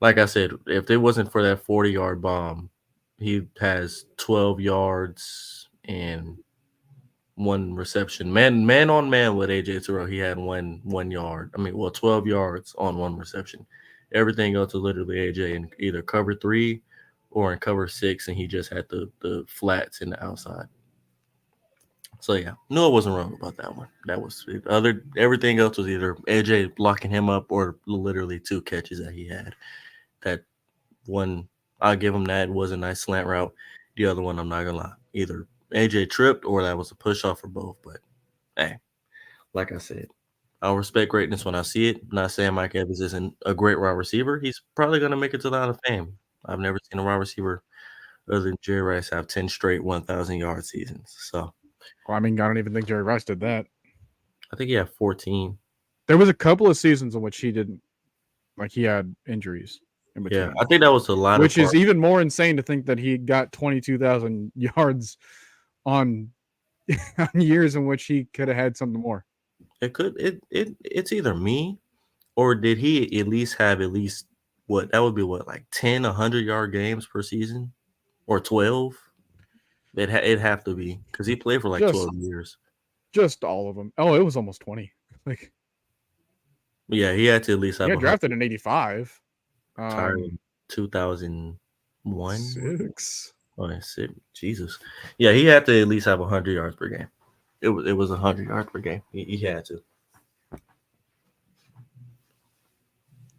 like I said, if it wasn't for that 40-yard bomb, he has 12 yards and 1 reception. Man on man with AJ Terrell, he had 1 yard. 12 yards on 1 reception. Everything else was literally AJ in either cover 3 or in cover 6, and he just had the flats in the outside. So yeah, no, I wasn't wrong about that one. That was everything else was either AJ blocking him up or literally 2 catches that he had. That one, I'll give him that. It was a nice slant route. The other one, I'm not gonna lie, either AJ tripped or that was a push off or both. But hey, like I said, I'll respect greatness when I see it. I'm not saying Mike Evans isn't a great wide receiver. He's probably gonna make it to the Hall of Fame. I've never seen a wide receiver other than Jerry Rice have 10 straight 1,000-yard seasons. So, well, I don't even think Jerry Rice did that. I think he had 14. There was a couple of seasons in which he didn't, like he had injuries in between. Yeah, I think that was a lot. Which is even more insane to think that he got 22,000 yards on years in which he could have had something more. It's either me or did he at least have what that would be like 10 100-yard games per season or 12. It'd have to be because he played for like 12 years. Just all of them. Oh, it was almost 20. Like, yeah, he had to at least have. He got drafted in 85. Retired in 2001. 6. Oh, 6. Jesus. Yeah, he had to at least have 100 yards per game. It was 100 yards per game. He had to.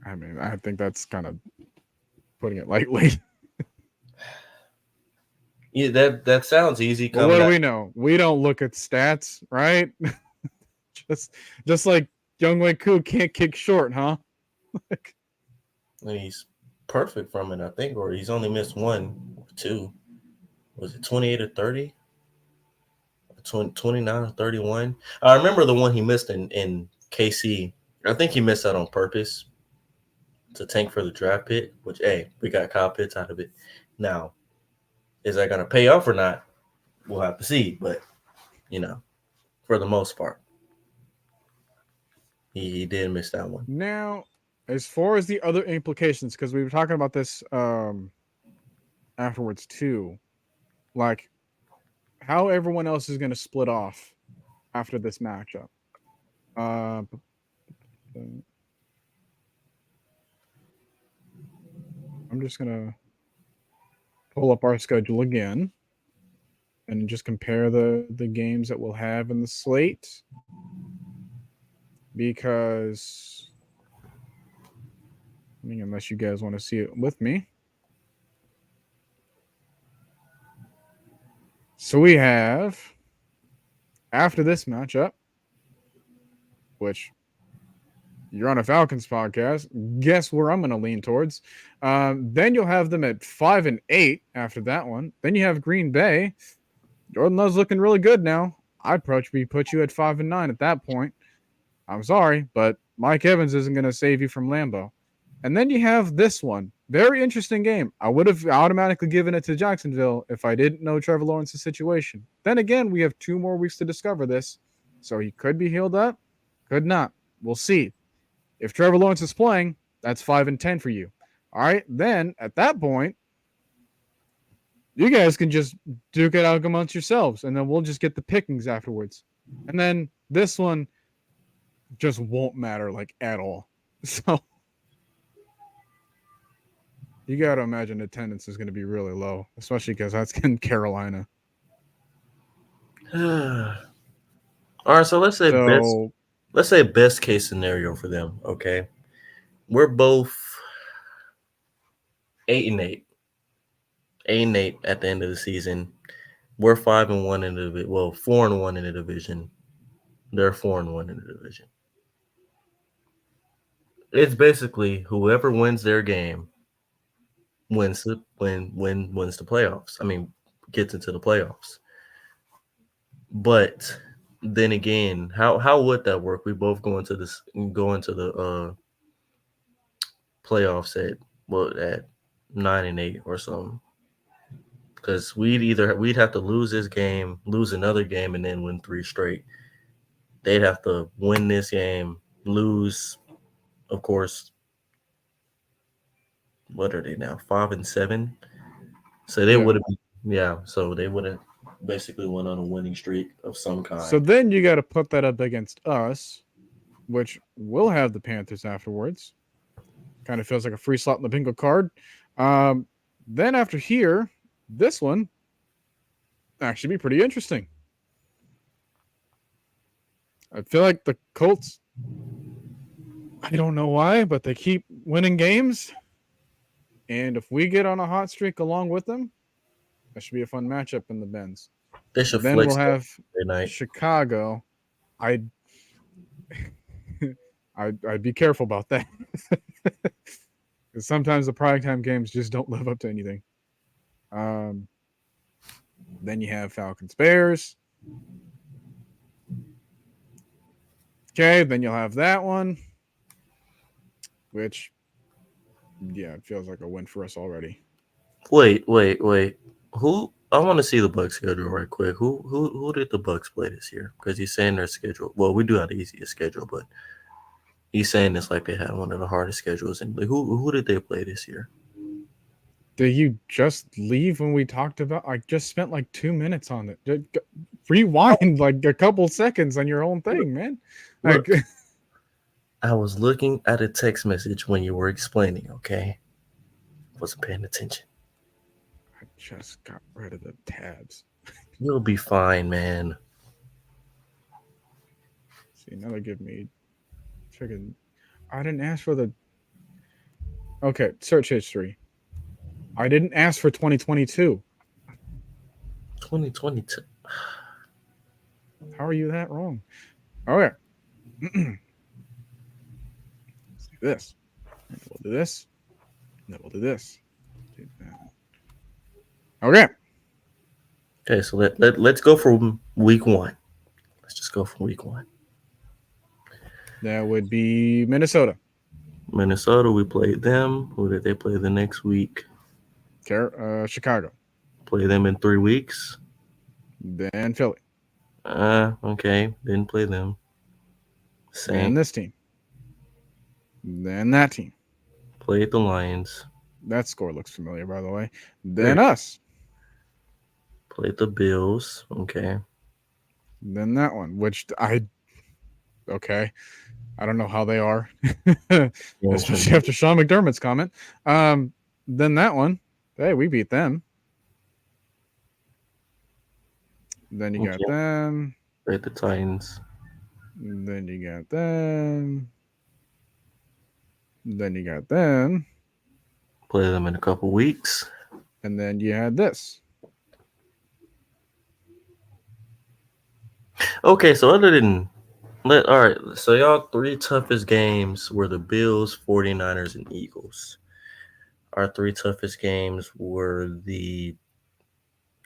I think that's kind of putting it lightly. Yeah, that sounds easy. Well, what do we know? We don't look at stats, right? just like Younghoe Koo can't kick short, huh? He's perfect from it, I think, or he's only missed 1 or 2. Was it 28 or 30? 29 or 31? I remember the one he missed in KC. I think he missed that on purpose to tank for the draft pick, which, hey, we got Kyle Pitts out of it. Now, Is that going to pay off or not? We'll have to see. But, for the most part, he did miss that one. Now, as far as the other implications, because we were talking about this afterwards too, like how everyone else is going to split off after this matchup. I'm just going to pull up our schedule again and just compare the games that we'll have in the slate, because I mean, unless you guys want to see it with me. So we have, after this matchup, which you're on a Falcons podcast, guess where I'm going to lean towards. Then you'll have them at 5-8 after that one. Then you have Green Bay. Jordan Love's looking really good now. I'd probably put you at 5-9 at that point. I'm sorry, but Mike Evans isn't going to save you from Lambeau. And then you have this one. Very interesting game. I would have automatically given it to Jacksonville if I didn't know Trevor Lawrence's situation. Then again, we have 2 more weeks to discover this. So he could be healed up, could not. We'll see. If Trevor Lawrence is playing, that's 5-10 for you. All right. Then at that point, you guys can just duke it out amongst yourselves, and then we'll just get the pickings afterwards. And then this one just won't matter like at all. So you got to imagine attendance is going to be really low, especially because that's in Carolina. All right, so let's say best case scenario for them. Okay, we're both 8-8, 8-8 at the end of the season. We're 5-1 in the 4-1 in the division. They're 4-1 in the division. It's basically whoever wins their game wins the playoffs. I mean, gets into the playoffs. But then again, how would that work? We both go into the playoffs at 9-8 or something. Because we'd have to lose this game, lose another game, and then win 3 straight. They'd have to win this game, lose, of course. What are they now? 5-7. So they would have, So they would have basically went on a winning streak of some kind. So then you got to put that up against us, which will have the Panthers afterwards. Kind of feels like a free slot in the bingo card. Then after here, this one actually be pretty interesting. I feel like the Colts, I don't know why, but they keep winning games. And if we get on a hot streak along with them, that should be a fun matchup in the Benz. They should then we'll have Chicago. I'd be careful about that. Because sometimes the primetime games just don't live up to anything. Then you have Falcons Bears. Okay, then you'll have that one, which, it feels like a win for us already. Wait. Who? I want to see the Bucs schedule right quick. Who did the Bucs play this year? Because he's saying their schedule. Well, we do have the easiest schedule, but he's saying it's like they had one of the hardest schedules. And who did they play this year? Did you just leave when we talked about? I just spent like 2 minutes on it. Rewind like a couple seconds on your own thing, man. Look, I was looking at a text message when you were explaining. Okay, wasn't paying attention. I just got rid of the tabs. You'll be fine, man. See, now they give me freaking. I didn't ask for the. Okay, search history. I didn't ask for 2022. 2022. How are you that wrong? Okay. Let's do this. We'll do this. And then we'll do this. Okay. Okay, so let's go from week 1. Let's just go from week 1. That would be Minnesota. Minnesota, we played them. Who did they play the next week? Chicago. Play them in 3 weeks. Then Philly. Okay. Didn't play them. Then Saints. this team. Then that team. Played the Lions. That score looks familiar, by the way. Then Very. us. Played the Bills. Okay. Then that one, which okay. I don't know how they are, especially after Sean McDermott's comment. Then that one, hey, we beat them. Then you got Okay. them. Played the Titans. Then you got them. Then you got them. Play them in a couple weeks. And then you had this. Okay, so other than all right, so y'all 3 toughest games were the Bills, 49ers, and Eagles. Our 3 toughest games were the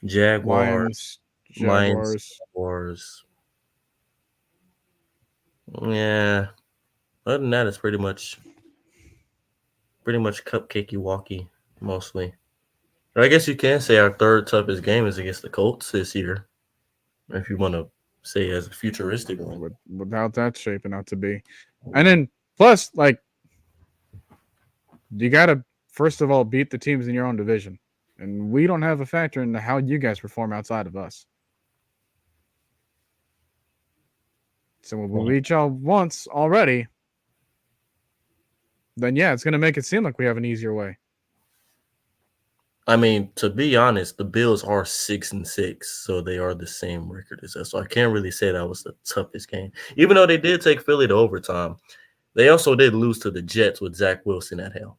Jaguars, Lions, Lions, Jaguars. Jaguars. Yeah. Other than that, it's pretty much cupcakey walkie mostly. Or I guess you can say our 3rd toughest game is against the Colts this year, if you want to say as a futuristic one. Without that shaping out to be. And then plus, like, you gotta first of all beat the teams in your own division. And we don't have a factor into how you guys perform outside of us. So when we beat y'all once already, then yeah, it's gonna make it seem like we have an easier way. I mean, to be honest, the Bills are 6-6, so they are the same record as us. So I can't really say that was the toughest game, even though they did take Philly to overtime. They also did lose to the Jets with Zach Wilson at helm.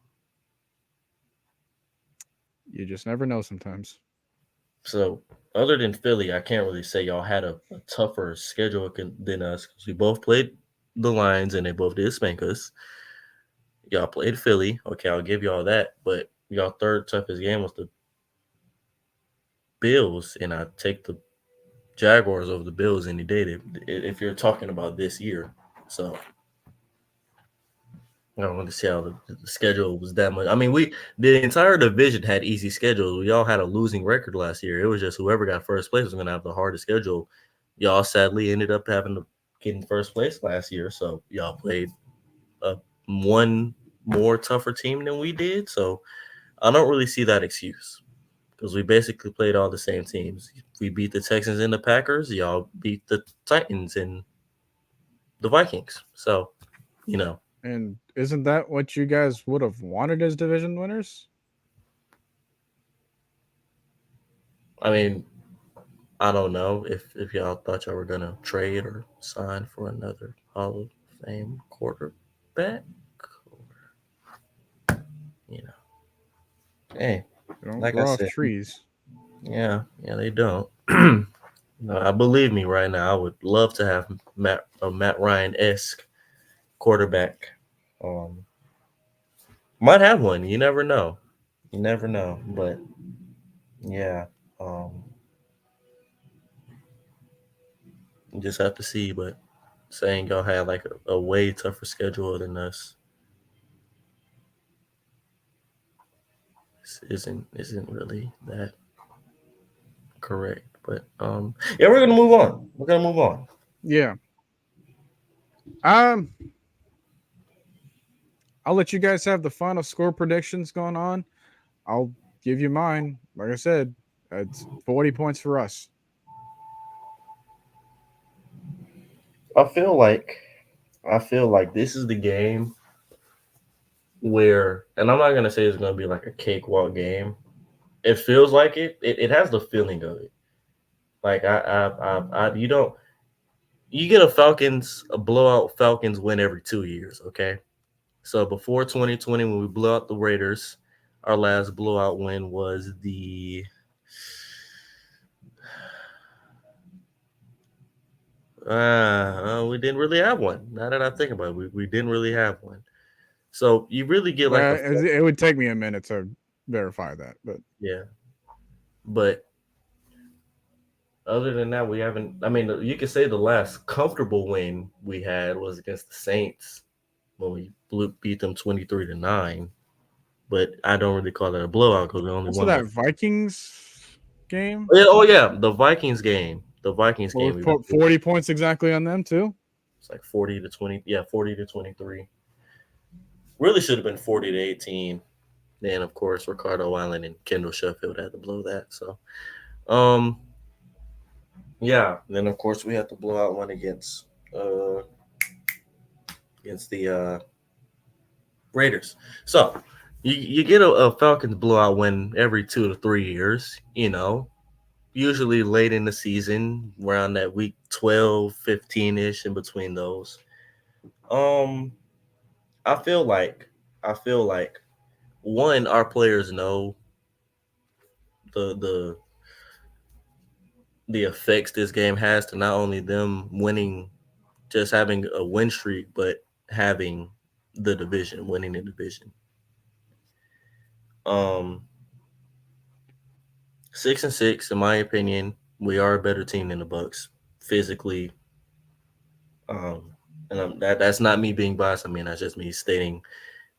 You just never know sometimes. So other than Philly, I can't really say y'all had a tougher schedule than us because we both played the Lions and they both did spank us. Y'all played Philly. Okay, I'll give y'all that. But y'all 3rd toughest game was the Bills, and I take the Jaguars over the Bills any day if you're talking about this year. So I don't want to see how the schedule was that much. I mean, the entire division had easy schedules. We all had a losing record last year. It was just whoever got first place was going to have the hardest schedule. Y'all sadly ended up having to get in first place last year. So y'all played a one more tougher team than we did. So I don't really see that excuse because we basically played all the same teams. We beat the Texans and the Packers. Y'all beat the Titans and the Vikings. So, you know. And isn't that what you guys would have wanted as division winners? I mean, I don't know if y'all thought y'all were gonna trade or sign for another Hall of Fame quarterback. You know, hey, You don't like I grow off said, trees. yeah, they don't. No, I believe me right now. I would love to have Matt Ryan-esque quarterback. Might have one. You never know. You never know. But yeah, you just have to see. But saying y'all had like a way tougher schedule than us isn't really that correct. But yeah, we're gonna move on. We're gonna move on. Yeah. Um, I'll let you guys have the final score predictions going on. I'll give you mine. Like I said, it's 40 points for us. I feel like this is the game where, and I'm not gonna say it's gonna be like a cakewalk game. It feels like it. It has the feeling of it. Like you don't you get a blowout Falcons win every 2 years. Okay, so before 2020 when we blew out the Raiders, our last blowout win was the we didn't really have one. Now that I think about it, we didn't really have one. So you really get like a It would take me a minute to verify that, but yeah. But other than that, we haven't. I mean, you could say the last comfortable win we had was against the Saints when we beat them 23-9. But I don't really call that a blowout because we only also won by that Vikings. game? Oh yeah, the Vikings game. The Vikings Well, we game. We got put 40 points exactly on them too. it's like 40-20. Yeah, 40-23. Really should have been 40-18. Then of course Ricardo Island and Kendall Sheffield had to blow that. So um yeah. Then of course we had to blow out one uh against the Raiders. So you get a Falcons blowout win every 2 to 3 years, usually late in the season, around that week 12, 15-ish in between those. Um I feel like one, our players know the the effects this game has to not only them winning, just having a win streak, but having winning the division. Um 6-6, in my opinion, we are a better team than the Bucs physically. And that's not me being biased. I mean, that's just me stating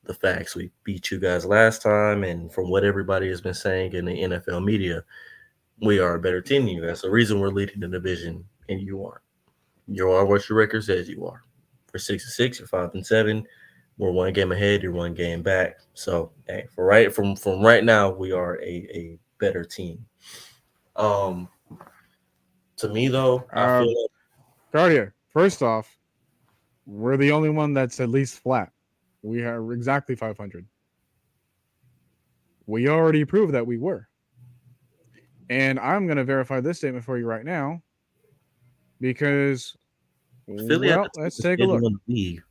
the facts. We beat you guys last time, and from what everybody has been saying in the NFL media, we are a better team than you guys. The reason we're leading the division, and you aren't. You are what your record says you are. We're 6-6. You're 5-7. We're one game ahead. You're one game back. So, hey, from right now, we are a better team. Um, to me though, I feel like Cartier, first off, we're the only one that's at least flat. We are exactly 500. We already proved that we were. And I'm going to verify this statement for you right now because, Philly had well, the let's toughest take a look. schedule in the league.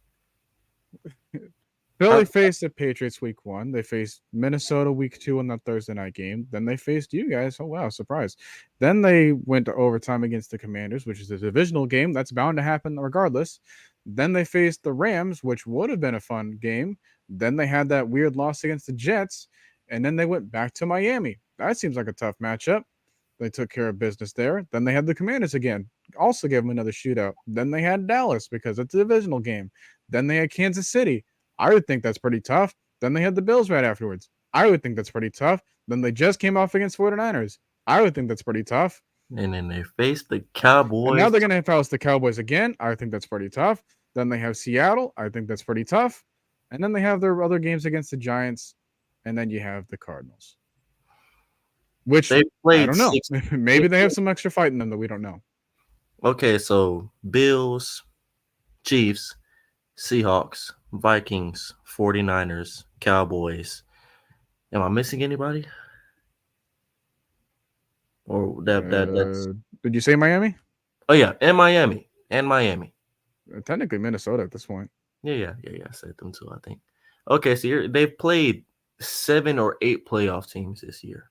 Philly faced the Patriots week 1. They faced Minnesota week 2 in that Thursday night game. Then they faced you guys. Oh, wow, surprise. Then they went to overtime against the Commanders, which is a divisional game. That's bound to happen regardless. Then they faced the Rams, which would have been a fun game. Then they had that weird loss against the Jets. And then they went back to Miami. That seems like a tough matchup. They took care of business there. Then they had the Commanders again. Also gave them another shootout. Then they had Dallas because it's a divisional game. Then they had Kansas City. I would think that's pretty tough. Then they had the Bills right afterwards. I would think that's pretty tough. Then they just came off against 49ers. I would think that's pretty tough. And then they faced the And now Cowboys. they're going to face the Cowboys again. I think that's pretty tough. Then they have Seattle. I think that's pretty tough. And then they have their other games against the Giants. And then you have the Cardinals. Which, They I played don't know. six. Maybe they have some extra fight in them that we don't know. Okay, so Bills, Chiefs, Seahawks, Vikings, 49ers, Cowboys. Am I missing anybody? Or that's Did you say Miami? oh yeah, and Miami. And Miami. Technically Minnesota at this point. Yeah. I said them too, I think. Okay, so they've played 7 or 8 playoff teams this year.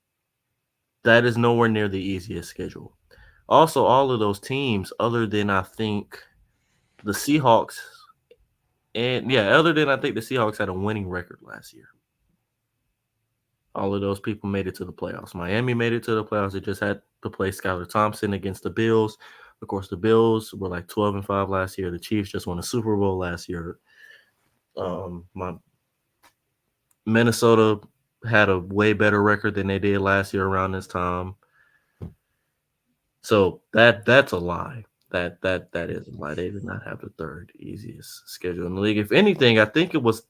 That is nowhere near the easiest schedule. Also, all of those teams, other than I think the Seahawks, other than I think the Seahawks had a winning record last year. All of those people made it to the playoffs. Miami made it to the playoffs. They just had to play Skylar Thompson against the Bills. Of course, the Bills were like 12-5 last year. The Chiefs just won a Super Bowl last year. My Minnesota had a way better record than they did last year around this time. So that's a lie. That is a lie. They did not have the third easiest schedule in the league. If anything, I think it was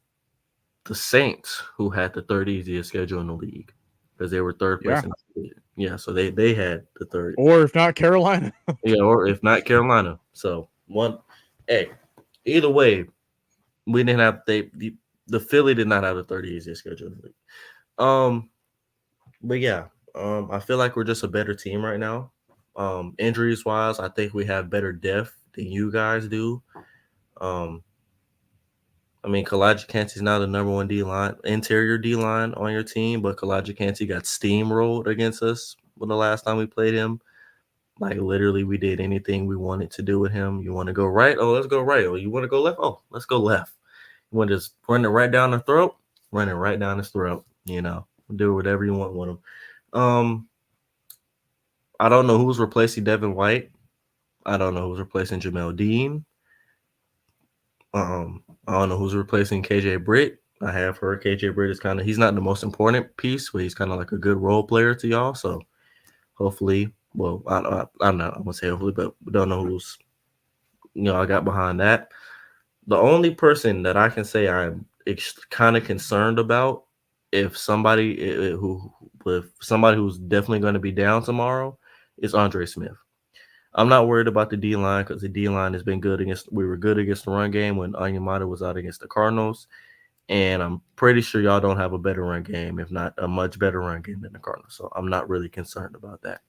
the Saints who had the third easiest schedule in the league because they were third place in the division. Yeah, so they had the third. Or if not Carolina. Yeah, or if not Carolina. So either way, we didn't have the Philly did not have the third easiest schedule in the league. But yeah, I feel like we're just a better team right now. Injuries wise, I think we have better depth than you guys do. I mean, Kalaji is now the number one interior D line on your team, but Kalaji got steamrolled against us the last time we played him. Like literally, we did anything we wanted to do with him. You want to go right? Oh, let's go right. Oh, you want to go left? Oh, let's go left. You want to just run it right down the throat? Run it right down his throat. Do whatever you want with him. I don't know who's replacing Devin White. I don't know who's replacing Jamel Dean. I don't know who's replacing KJ Britt. I have heard KJ Britt is he's not the most important piece, but he's kind of like a good role player to y'all. So Hopefully, well, I don't know. I'm gonna say hopefully, but we don't know who's I got behind that. The only person that I can say I'm kind of concerned about if somebody who with somebody who's definitely going to be down tomorrow is Andre Smith. I'm not worried about the D line because the D line has been good against. We were good against the run game when Onyemata was out against the Cardinals, and I'm pretty sure y'all don't have a better run game, if not a much better run game than the Cardinals. So I'm not really concerned about that.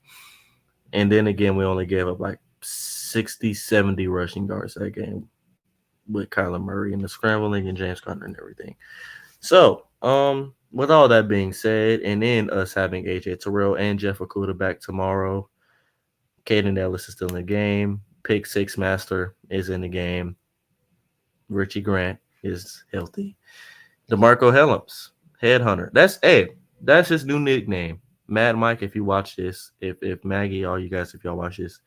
And then again, we only gave up like 60, 70 rushing yards that game with Kyler Murray and the scrambling and James Conner and everything. So, with all that being said, and then us having AJ Terrell and Jeff Okuda back tomorrow, Caden Ellis is still in the game. Pick Six Master is in the game. Richie Grant is healthy. DeMarco Helms, Headhunter. That's his new nickname. Mad Mike, if you watch this, if Maggie, all you guys, if y'all watch this,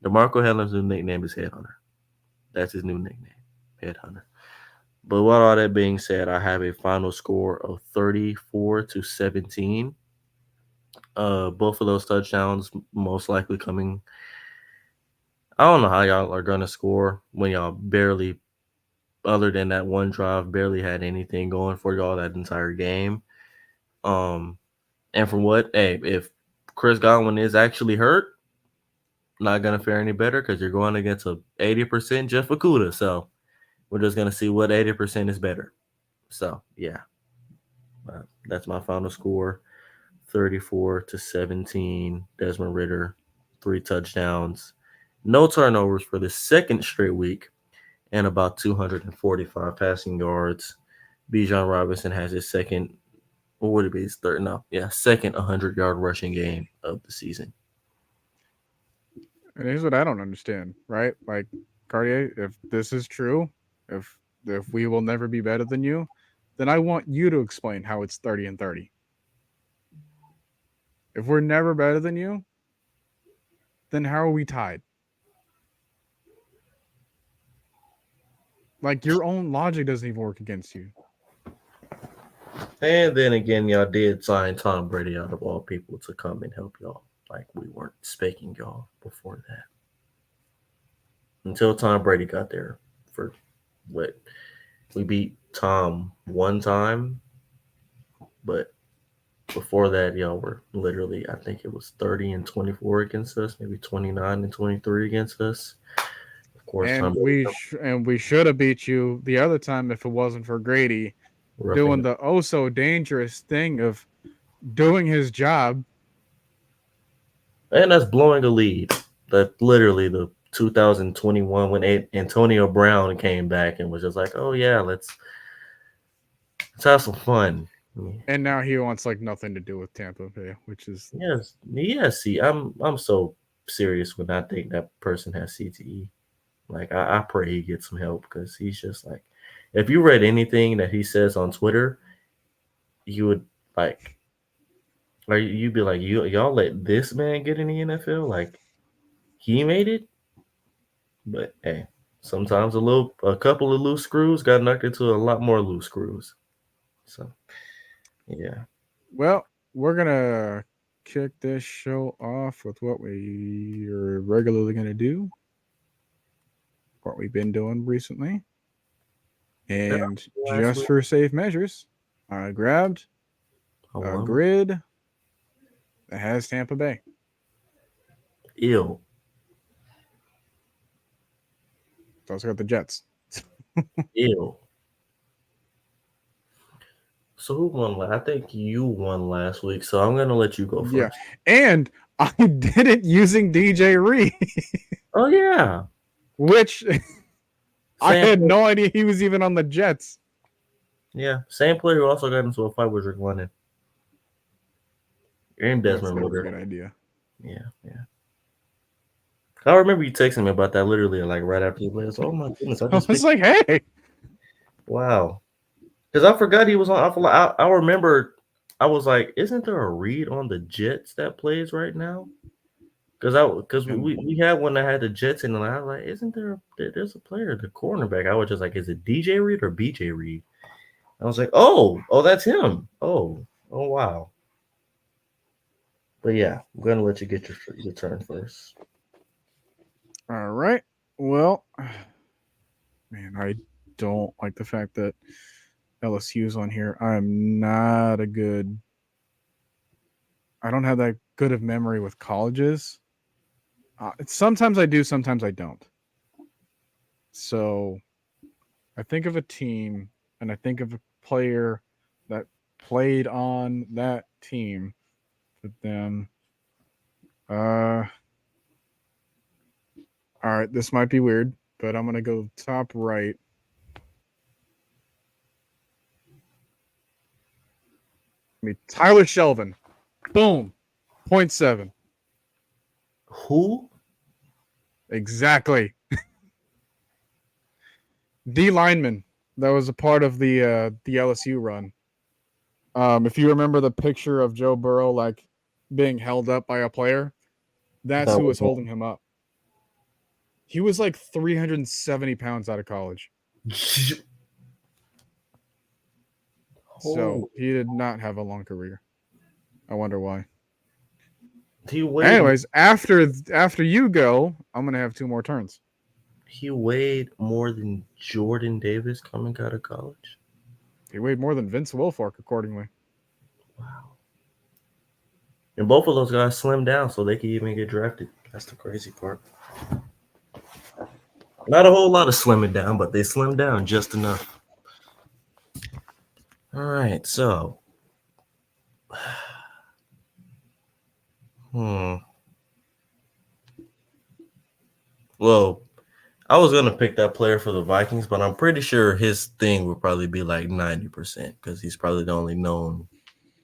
DeMarco Helms' new nickname is Headhunter. That's his new nickname, Headhunter. But with all that being said, I have a final score of 34-17. Both of those touchdowns most likely coming. I don't know how y'all are gonna score when y'all barely, other than that one drive, barely had anything going for y'all that entire game. And from if Chris Godwin is actually hurt, not gonna fare any better because you're going against a 80% Jeff Okuda. So we're just gonna see what 80% is better. So yeah, that's my final score: 34-17. Desmond Ridder, 3 touchdowns, no turnovers for the second straight week, and about 245 passing yards. Bijan Robinson has his second. What would it be? His third? No, yeah, second 100-yard rushing game of the season. And here's what I don't understand, right? Like, Cartier, if this is true, if we will never be better than you, then I want you to explain how it's 30-30. If we're never better than you, then how are we tied? Like, your own logic doesn't even work against you. And then again, y'all did sign Tom Brady out of all people to come and help y'all. Like we weren't speaking y'all before that. Until Tom Brady got there for what we beat Tom one time, but before that, y'all were literally, I think it was 30-24 against us, maybe 29-23 against us. Of course, And Tom Brady we should have beat you the other time if it wasn't for Grady doing the oh so dangerous thing of doing his job. And that's blowing a lead. That literally the 2021 when Antonio Brown came back and was just like, oh yeah, let's have some fun. And now he wants like nothing to do with Tampa Bay, which is yes. See, I'm so serious when I think that person has CTE. Like I pray he gets some help because he's just like, if you read anything that he says on Twitter, you would you'd be like, y'all let this man get in the NFL? Like he made it? But hey, sometimes a couple of loose screws got knocked into a lot more loose screws. So yeah. well, we're gonna kick this show off with what we are regularly gonna do, what we've been doing recently. And just for safe measures, I grabbed a grid that has Tampa Bay. Ew. It's also got the Jets. Ew. So who won? I think you won last week, so I'm gonna let you go first. Yeah, and I did it using DJ Reed. Oh yeah, which I had no idea he was even on the Jets. Yeah, same player who also got into a fight with Rick London. And Desmond Ridder. Good idea. Yeah. I remember you texting me about that literally like right after you played. Oh my goodness! I was like, hey, wow, because I forgot he was on. I remember. I was like, isn't there a Reed on the Jets that plays right now? Because we had one that had the Jets in, and I was like, isn't there's a player, the cornerback? I was just like, is it DJ Reed or BJ Reed? I was like, oh, that's him. Oh, wow. But yeah, I'm gonna let you get your turn first. All right. Well, man, I don't like the fact that LSU's on here. I'm not a good. I don't have that good of memory with colleges. Sometimes I do, sometimes I don't. So I think of a team and I think of a player that played on that team. But then, all right, this might be weird, but I'm gonna go top right. Tyler Shelvin. Boom. 0.7. Who? Exactly. D lineman that was a part of the LSU run. If you remember the picture of Joe Burrow like being held up by a player, that's That who was was holding him up. He was like 370 pounds out of college. So Oh, he did not have a long career. I wonder why. he weighed Anyways, after you go, I'm gonna have two more turns. he weighed more than Jordan Davis coming out of college. He weighed more than Vince Wilfork, accordingly. Wow. And both of those guys slimmed down so they could even get drafted. That's the crazy part. Not a whole lot of slimming down, but they slimmed down just enough. All right, so well, I was gonna pick that player for the Vikings, but I'm pretty sure his thing would probably be like 90% because he's probably the only known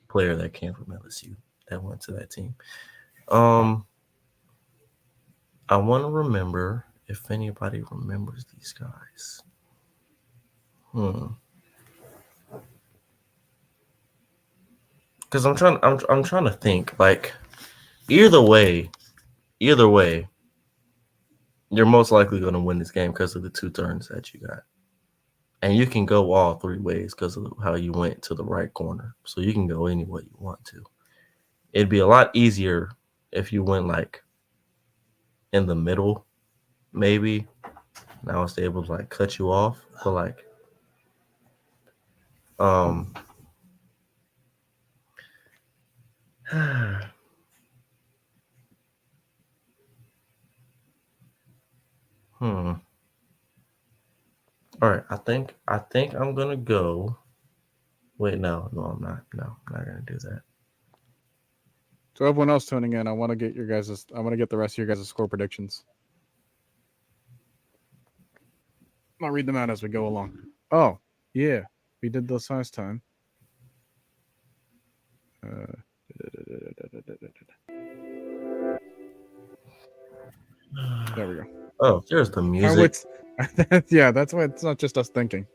player that came from LSU that went to that team. I want to remember if anybody remembers these guys. Because I'm trying to think. Like, either way, you're most likely going to win this game because of the two turns that you got, and you can go all three ways because of how you went to the right corner. So you can go any way you want to. It'd be a lot easier if you went like in the middle, maybe. And I was able to like cut you off, but like, um. All right, I think I'm gonna go. Wait, no, I'm not. No, I'm not gonna do that. So everyone else tuning in, I want to get your guys'. I want to get the rest of your guys' score predictions. I'll read them out as we go along. Oh, yeah, we did this last time. There we go. Oh, there's the music. Yeah, that's why it's not just us thinking.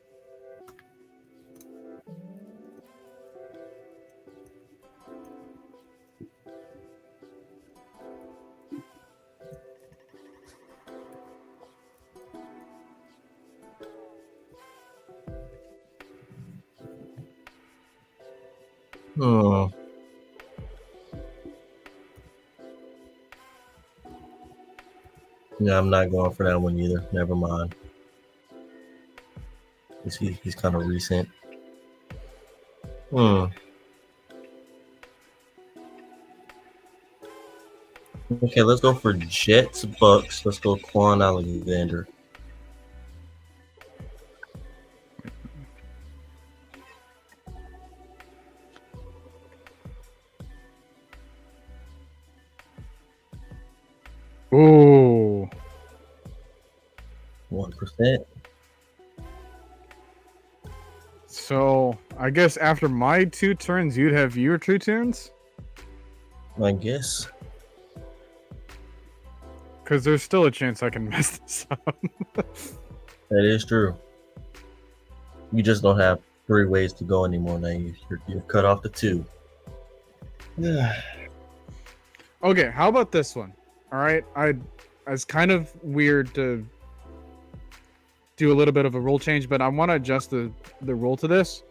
Hmm. Yeah, I'm not going for that one either. Never mind. He's kind of recent. Okay, let's go for Jets Bucs. Let's go Quan Alexander. Ooh. 1%. So I guess after my two turns, you'd have your two turns? I guess. Because there's still a chance I can mess this up. That is true. You just don't have three ways to go anymore now. You're cut off to two. Okay, how about this one? All right, it's kind of weird to do a little bit of a rule change, but I want to adjust the rule to this.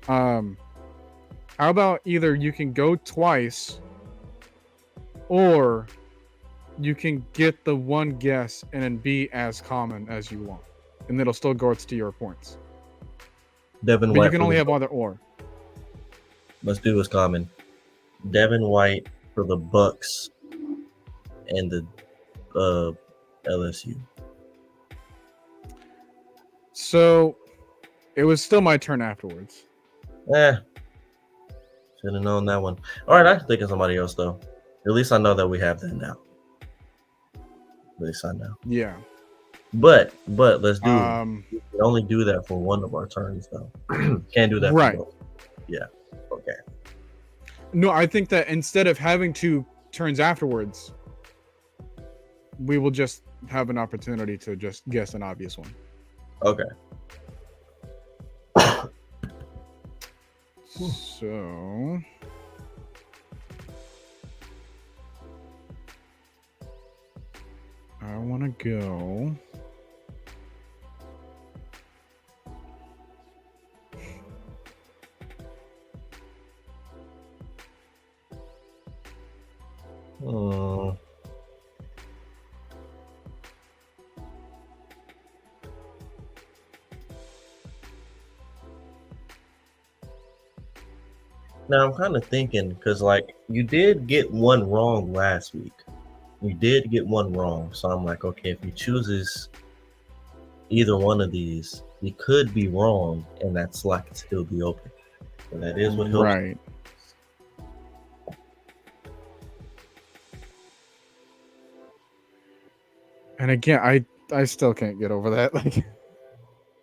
How about either you can go twice, or you can get the one guess and then be as common as you want, and it'll still go to your points. Devin But White. you can only have either or. Let's do what's common. Devin White for the Bucs and the LSU. So it was still my turn afterwards. Should have known that one. All right, I can think of somebody else though. At least I know that we have that now. At least I know. Yeah. But let's do it. We can only do that for one of our turns though. Can't do that right. for both. Yeah. Okay. No, I think that instead of having 2 turns afterwards, we will just have an opportunity to just guess an obvious one. Okay. So I want to go. Now I'm kind of thinking because like you did get one wrong last week. You did get one wrong, so I'm like, okay, if he chooses either one of these, he could be wrong, and that slot could still be open. So that is what he'll. Right. And again, I still can't get over that, like,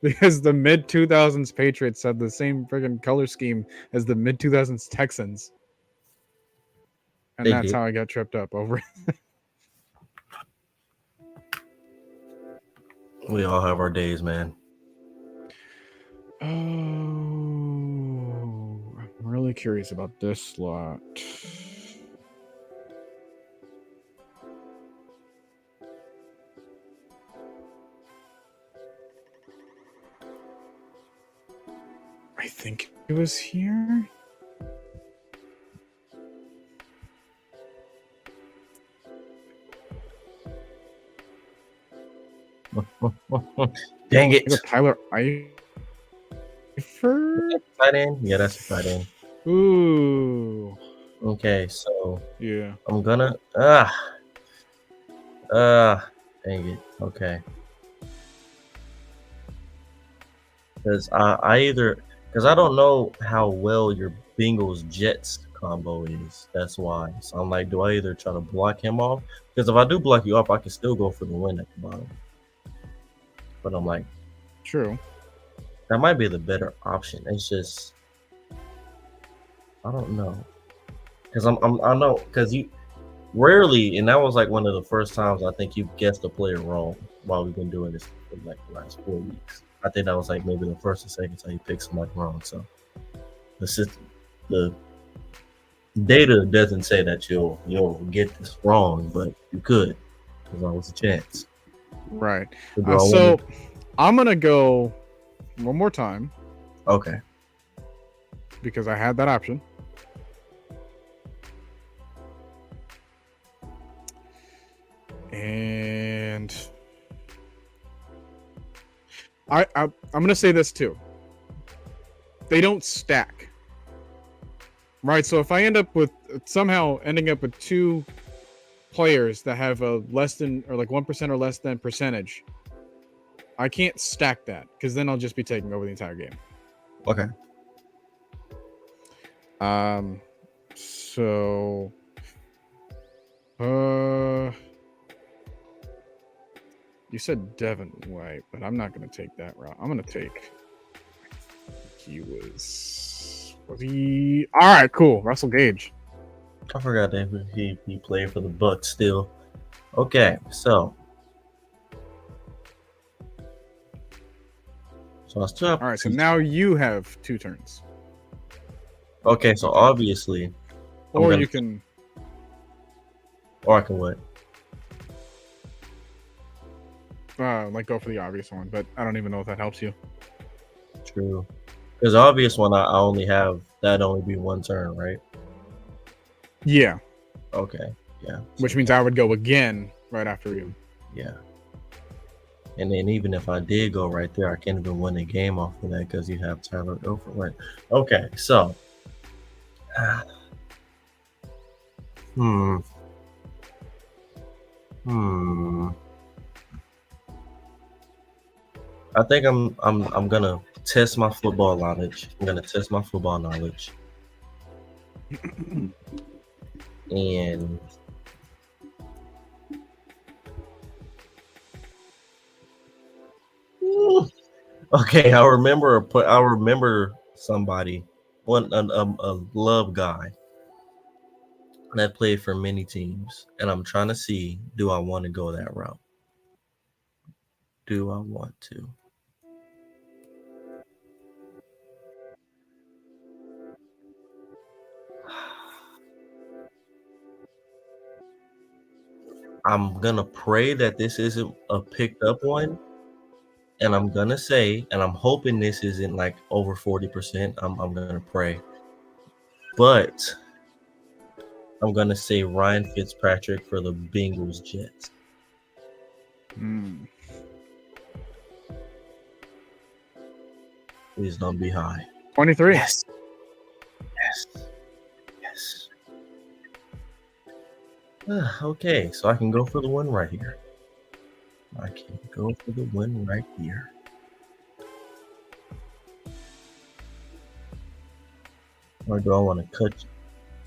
because the mid 2000s Patriots had the same friggin' color scheme as the mid 2000s Texans, and They that's did. how I got tripped up over it. We all have our days, man. Oh, I'm really curious about this slot. I think it was here. Dang it! Tyler Eifert? Tight end? Yeah, that's a tight end. Ooh. Okay, so yeah, I'm gonna dang it. Okay, because I don't know how well your Bengals Jets combo is. That's why. So I'm like, do I either try to block him off? Because if I do block you off, I can still go for the win at the bottom. But I'm like, true. That might be the better option. It's just I don't know. Because I know because you rarely, and that was like one of the first times I think you've guessed a player wrong while we've been doing this for like the last 4 weeks. I think that was like maybe the first or second time you picked somebody wrong. So the data doesn't say that you'll get this wrong, but you could. There's always a chance. Right. So I'm gonna go one more time. Okay. Because I had that option. And I'm gonna say this too. They don't stack. Right, so if I end up with somehow ending up with 2 players that have a less than or like 1% or less than percentage, I can't stack that because then I'll just be taking over the entire game. Okay. So you said Devin White, but I'm not gonna take that route. I'm gonna take was he all right, cool. Russell Gage. I forgot that he played for the Bucs still. Okay, so I still have all right, so now you have 2 turns. Okay, so obviously or you can or I can what? Like go for the obvious one, but I don't even know if that helps you. True. Because the obvious one I only have that'd only be 1 turn, right? Yeah. Okay. Yeah. Which means I would go again right after you. Yeah. And then even if I did go right there, I can't even win the game off of that because you have Tyler Over. Right. Okay, so hmm. I think I'm gonna test my football knowledge. I'm gonna test my football knowledge. And okay, I remember somebody, a love guy that played for many teams, and I'm trying to see, do I want to go that route? Do I want to? I'm gonna pray that this isn't a picked up one, and I'm gonna say, and I'm hoping this isn't like over 40%. I'm gonna pray, but I'm gonna say Ryan Fitzpatrick for the Bengals Jets. Please don't be high. 23. Yes. Okay, so I can go for the win right here. Or do I want to cut?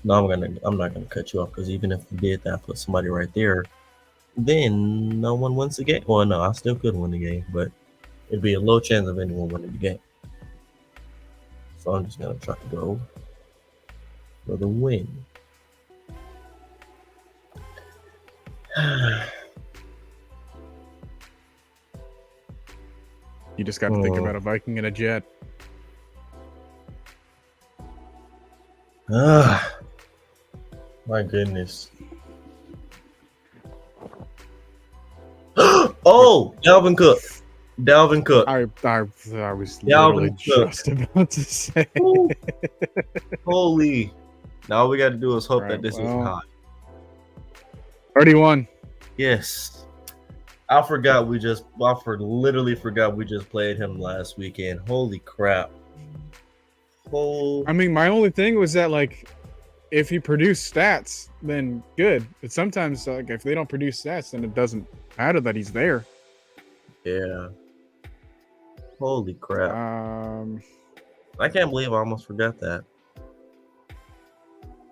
No, I'm not gonna cut you off because even if I did that, put somebody right there, then no one wins the game. Well, no, I still could win the game, but it'd be a low chance of anyone winning the game. So I'm just gonna try to go for the win. You just got to think about a Viking and a Jet. My goodness. Oh, Dalvin Cook. I was literally just about to say. Holy. Now all we got to do is hope that this isn't hot. 31. Yes. I literally forgot we just played him last weekend. Holy crap. I mean, my only thing was that, like, if he produced stats, then good. But sometimes, like, if they don't produce stats, then it doesn't matter that he's there. Yeah. Holy crap. I can't believe I almost forgot that.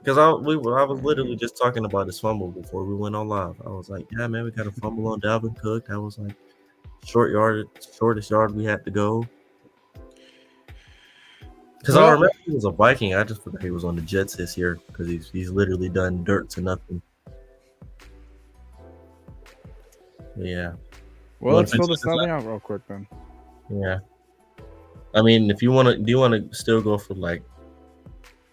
Because I was literally just talking about his fumble before we went on live. I was like, yeah, man, we got a fumble on Dalvin Cook. That was like shortest yard we had to go. Because I remember he was a Viking. I just forgot he was on the Jets this year because he's literally done dirt to nothing. Yeah. Well, let's fill this thing out real quick then. Yeah. I mean, if you want to, do you want to still go for like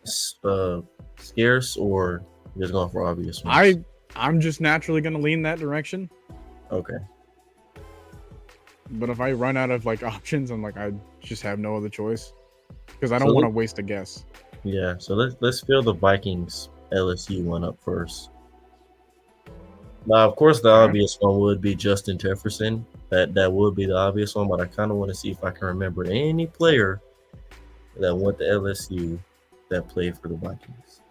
scarce or just going for obvious ones? I'm just naturally going to lean that direction. Okay. But if I run out of like options, I'm like, I just have no other choice because I don't want to waste a guess. Yeah. So let's fill the Vikings LSU one up first. Now, of course, the obvious one would be Justin Jefferson. That would be the obvious one, but I kind of want to see if I can remember any player that went to LSU that played for the Vikings.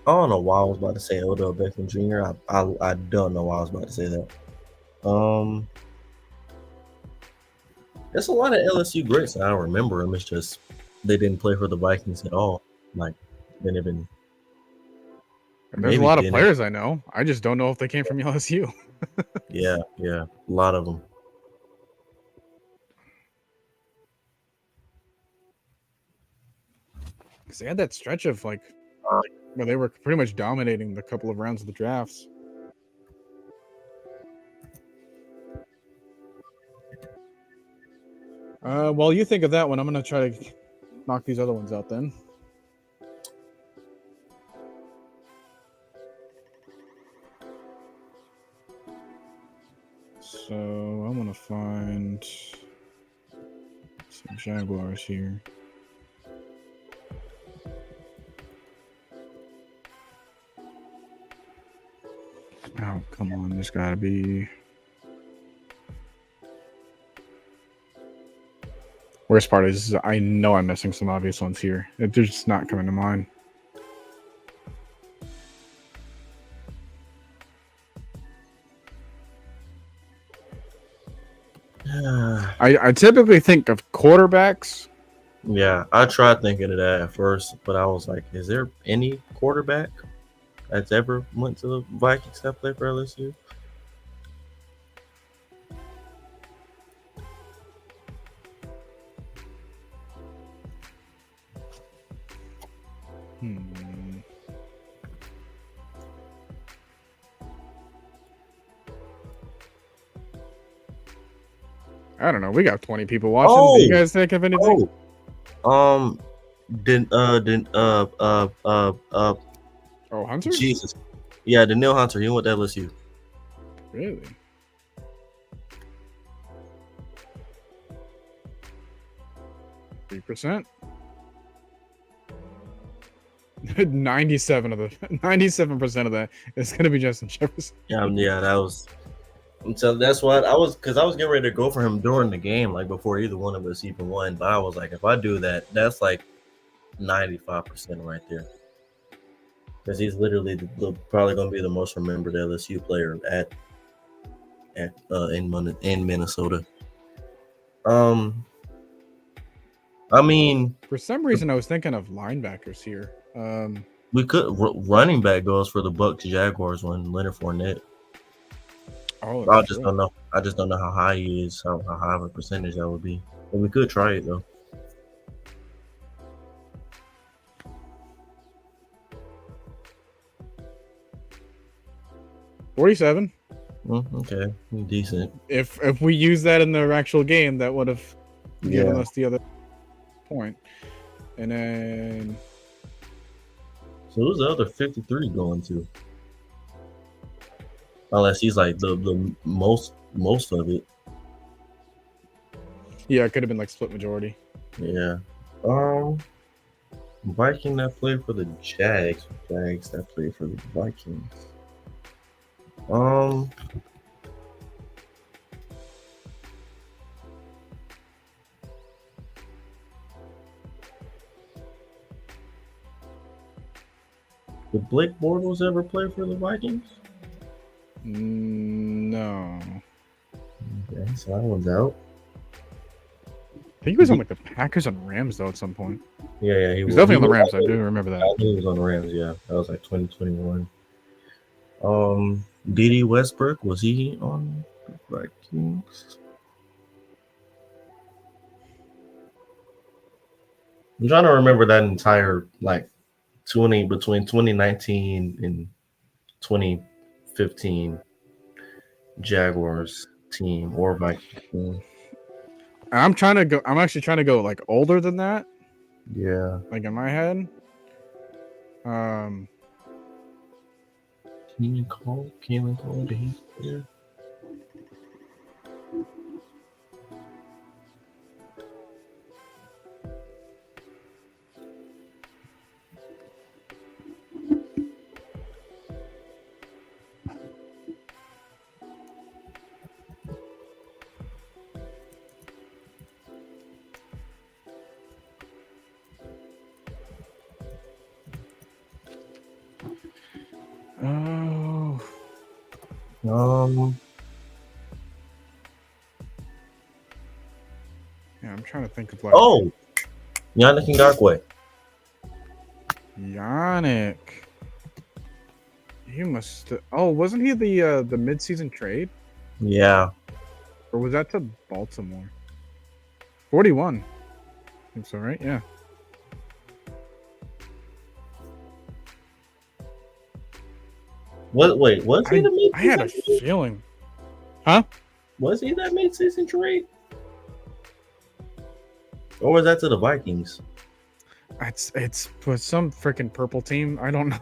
I don't know why I was about to say Odell Beckham Jr. I don't know why I was about to say that. There's a lot of LSU greats. I don't remember them. It's just they didn't play for the Vikings at all. Like, didn't even. There's a lot of players I know. I just don't know if they came from LSU. Yeah, a lot of them. Because they had that stretch of like where they were pretty much dominating the couple of rounds of the drafts. While you think of that one, I'm going to try to knock these other ones out then. So I'm gonna find some Jaguars here. Oh, come on. There's got to be. Worst part is I know I'm missing some obvious ones here. They're just not coming to mind. I typically think of quarterbacks. Yeah, I tried thinking of that at first, but I was like, is there any quarterback that's ever went to the Vikings that played for LSU? I don't know. We got 20 people watching. Do you guys think of anything? Oh, Hunter? Jesus. Yeah, Daniil Hunter. He went to LSU. Really? %. 97% of that is going to be Justin Jefferson. Yeah, that was. So that's what I was, because I was getting ready to go for him during the game, like before either one of us even won. But I was like, if I do that, that's like 95% right there, because he's literally probably going to be the most remembered LSU player in Minnesota. I mean, for some reason, I was thinking of linebackers here. We could running back goes for the Bucs Jaguars one, Leonard Fournette. Oh, I just don't know. I just don't know how high he is, how high of a percentage that would be. But we could try it though. $47. Okay, decent. If we use that in the actual game, that would have given us the other point. And then, so who's the other 53 going to? Unless he's like the most of it. Yeah, it could have been like split majority. Yeah. Viking that played for the Jags that played for the Vikings. Did Blake Bortles ever play for the Vikings? No. Okay, so that one's out. I think he was on like the Packers and Rams though at some point. Yeah, he was definitely on the Rams. I do remember that. I think he was on the Rams. Yeah, that was like 2021. D.D. Westbrook, was he on the Vikings? I'm trying to remember that entire like between 2019 and 2015 Jaguars team or Vikings team. I'm actually trying to go like older than that. Yeah. Like in my head. Keelan Cole, did he play? Yeah, I'm trying to think of like. Yannick Ngakoue. Yannick. He must. Oh, wasn't he the midseason trade? Yeah. Or was that to Baltimore? 41. I think so, right? Yeah. Wait, was he the mid-season? I had a feeling. Huh? Was he that mid-season trade? Or was that to the Vikings? It's for some freaking purple team. I don't know.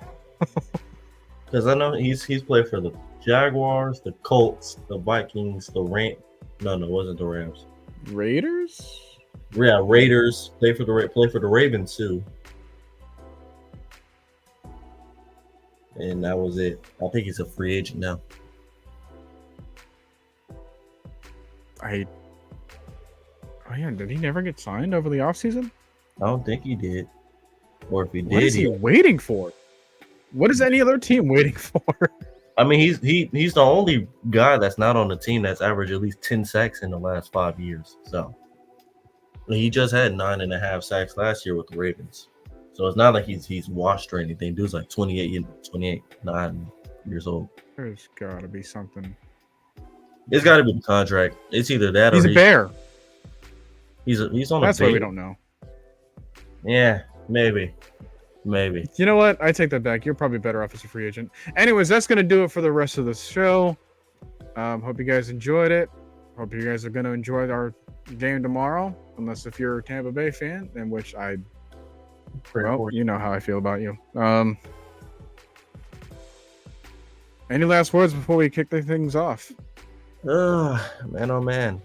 Because I know he's played for the Jaguars, the Colts, the Vikings, the Rams. No, it wasn't the Rams. Raiders? Yeah, Raiders. Play for the Ravens too. And that was it. I think he's a free agent now. Oh yeah, did he never get signed over the offseason? I don't think he did. Or if he did, What is he waiting for? What is any other team waiting for? I mean, he's the only guy that's not on the team that's averaged at least 10 sacks in the last 5 years. So he just had 9.5 sacks last year with the Ravens. So it's not like he's washed or anything. Dude's like 28, 9 years old. There's got to be something. It's got to be the contract. It's either that He's or a bear. He's on. That's why we don't know. Yeah, maybe. You know what? I take that back. You're probably better off as a free agent. Anyways, that's going to do it for the rest of the show. Hope you guys enjoyed it. Hope you guys are going to enjoy our game tomorrow. Unless if you're a Tampa Bay fan, in which you know how I feel about you. Any last words before we kick the things off? Man, oh man.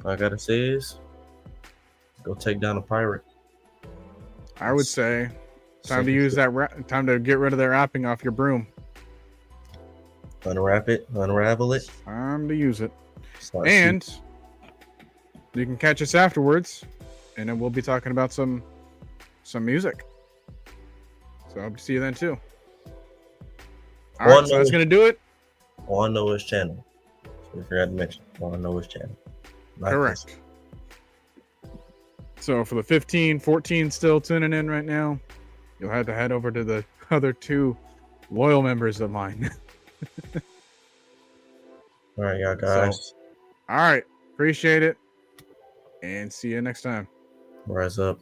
All I got to say is go take down a pirate. I would say time to use that. Time to get rid of that wrapping off your broom. Unravel it. Time to use it. And you can catch us afterwards, and then we'll be talking about some music. So I hope to see you then too. All right, so that's gonna do it. On Noah's channel. So we forgot to mention on Noah's channel. Correct. So for the 15, 14 still tuning in right now, you'll have to head over to the other two loyal members of mine. All right, y'all guys. All right. Appreciate it. And see you next time. Rise up.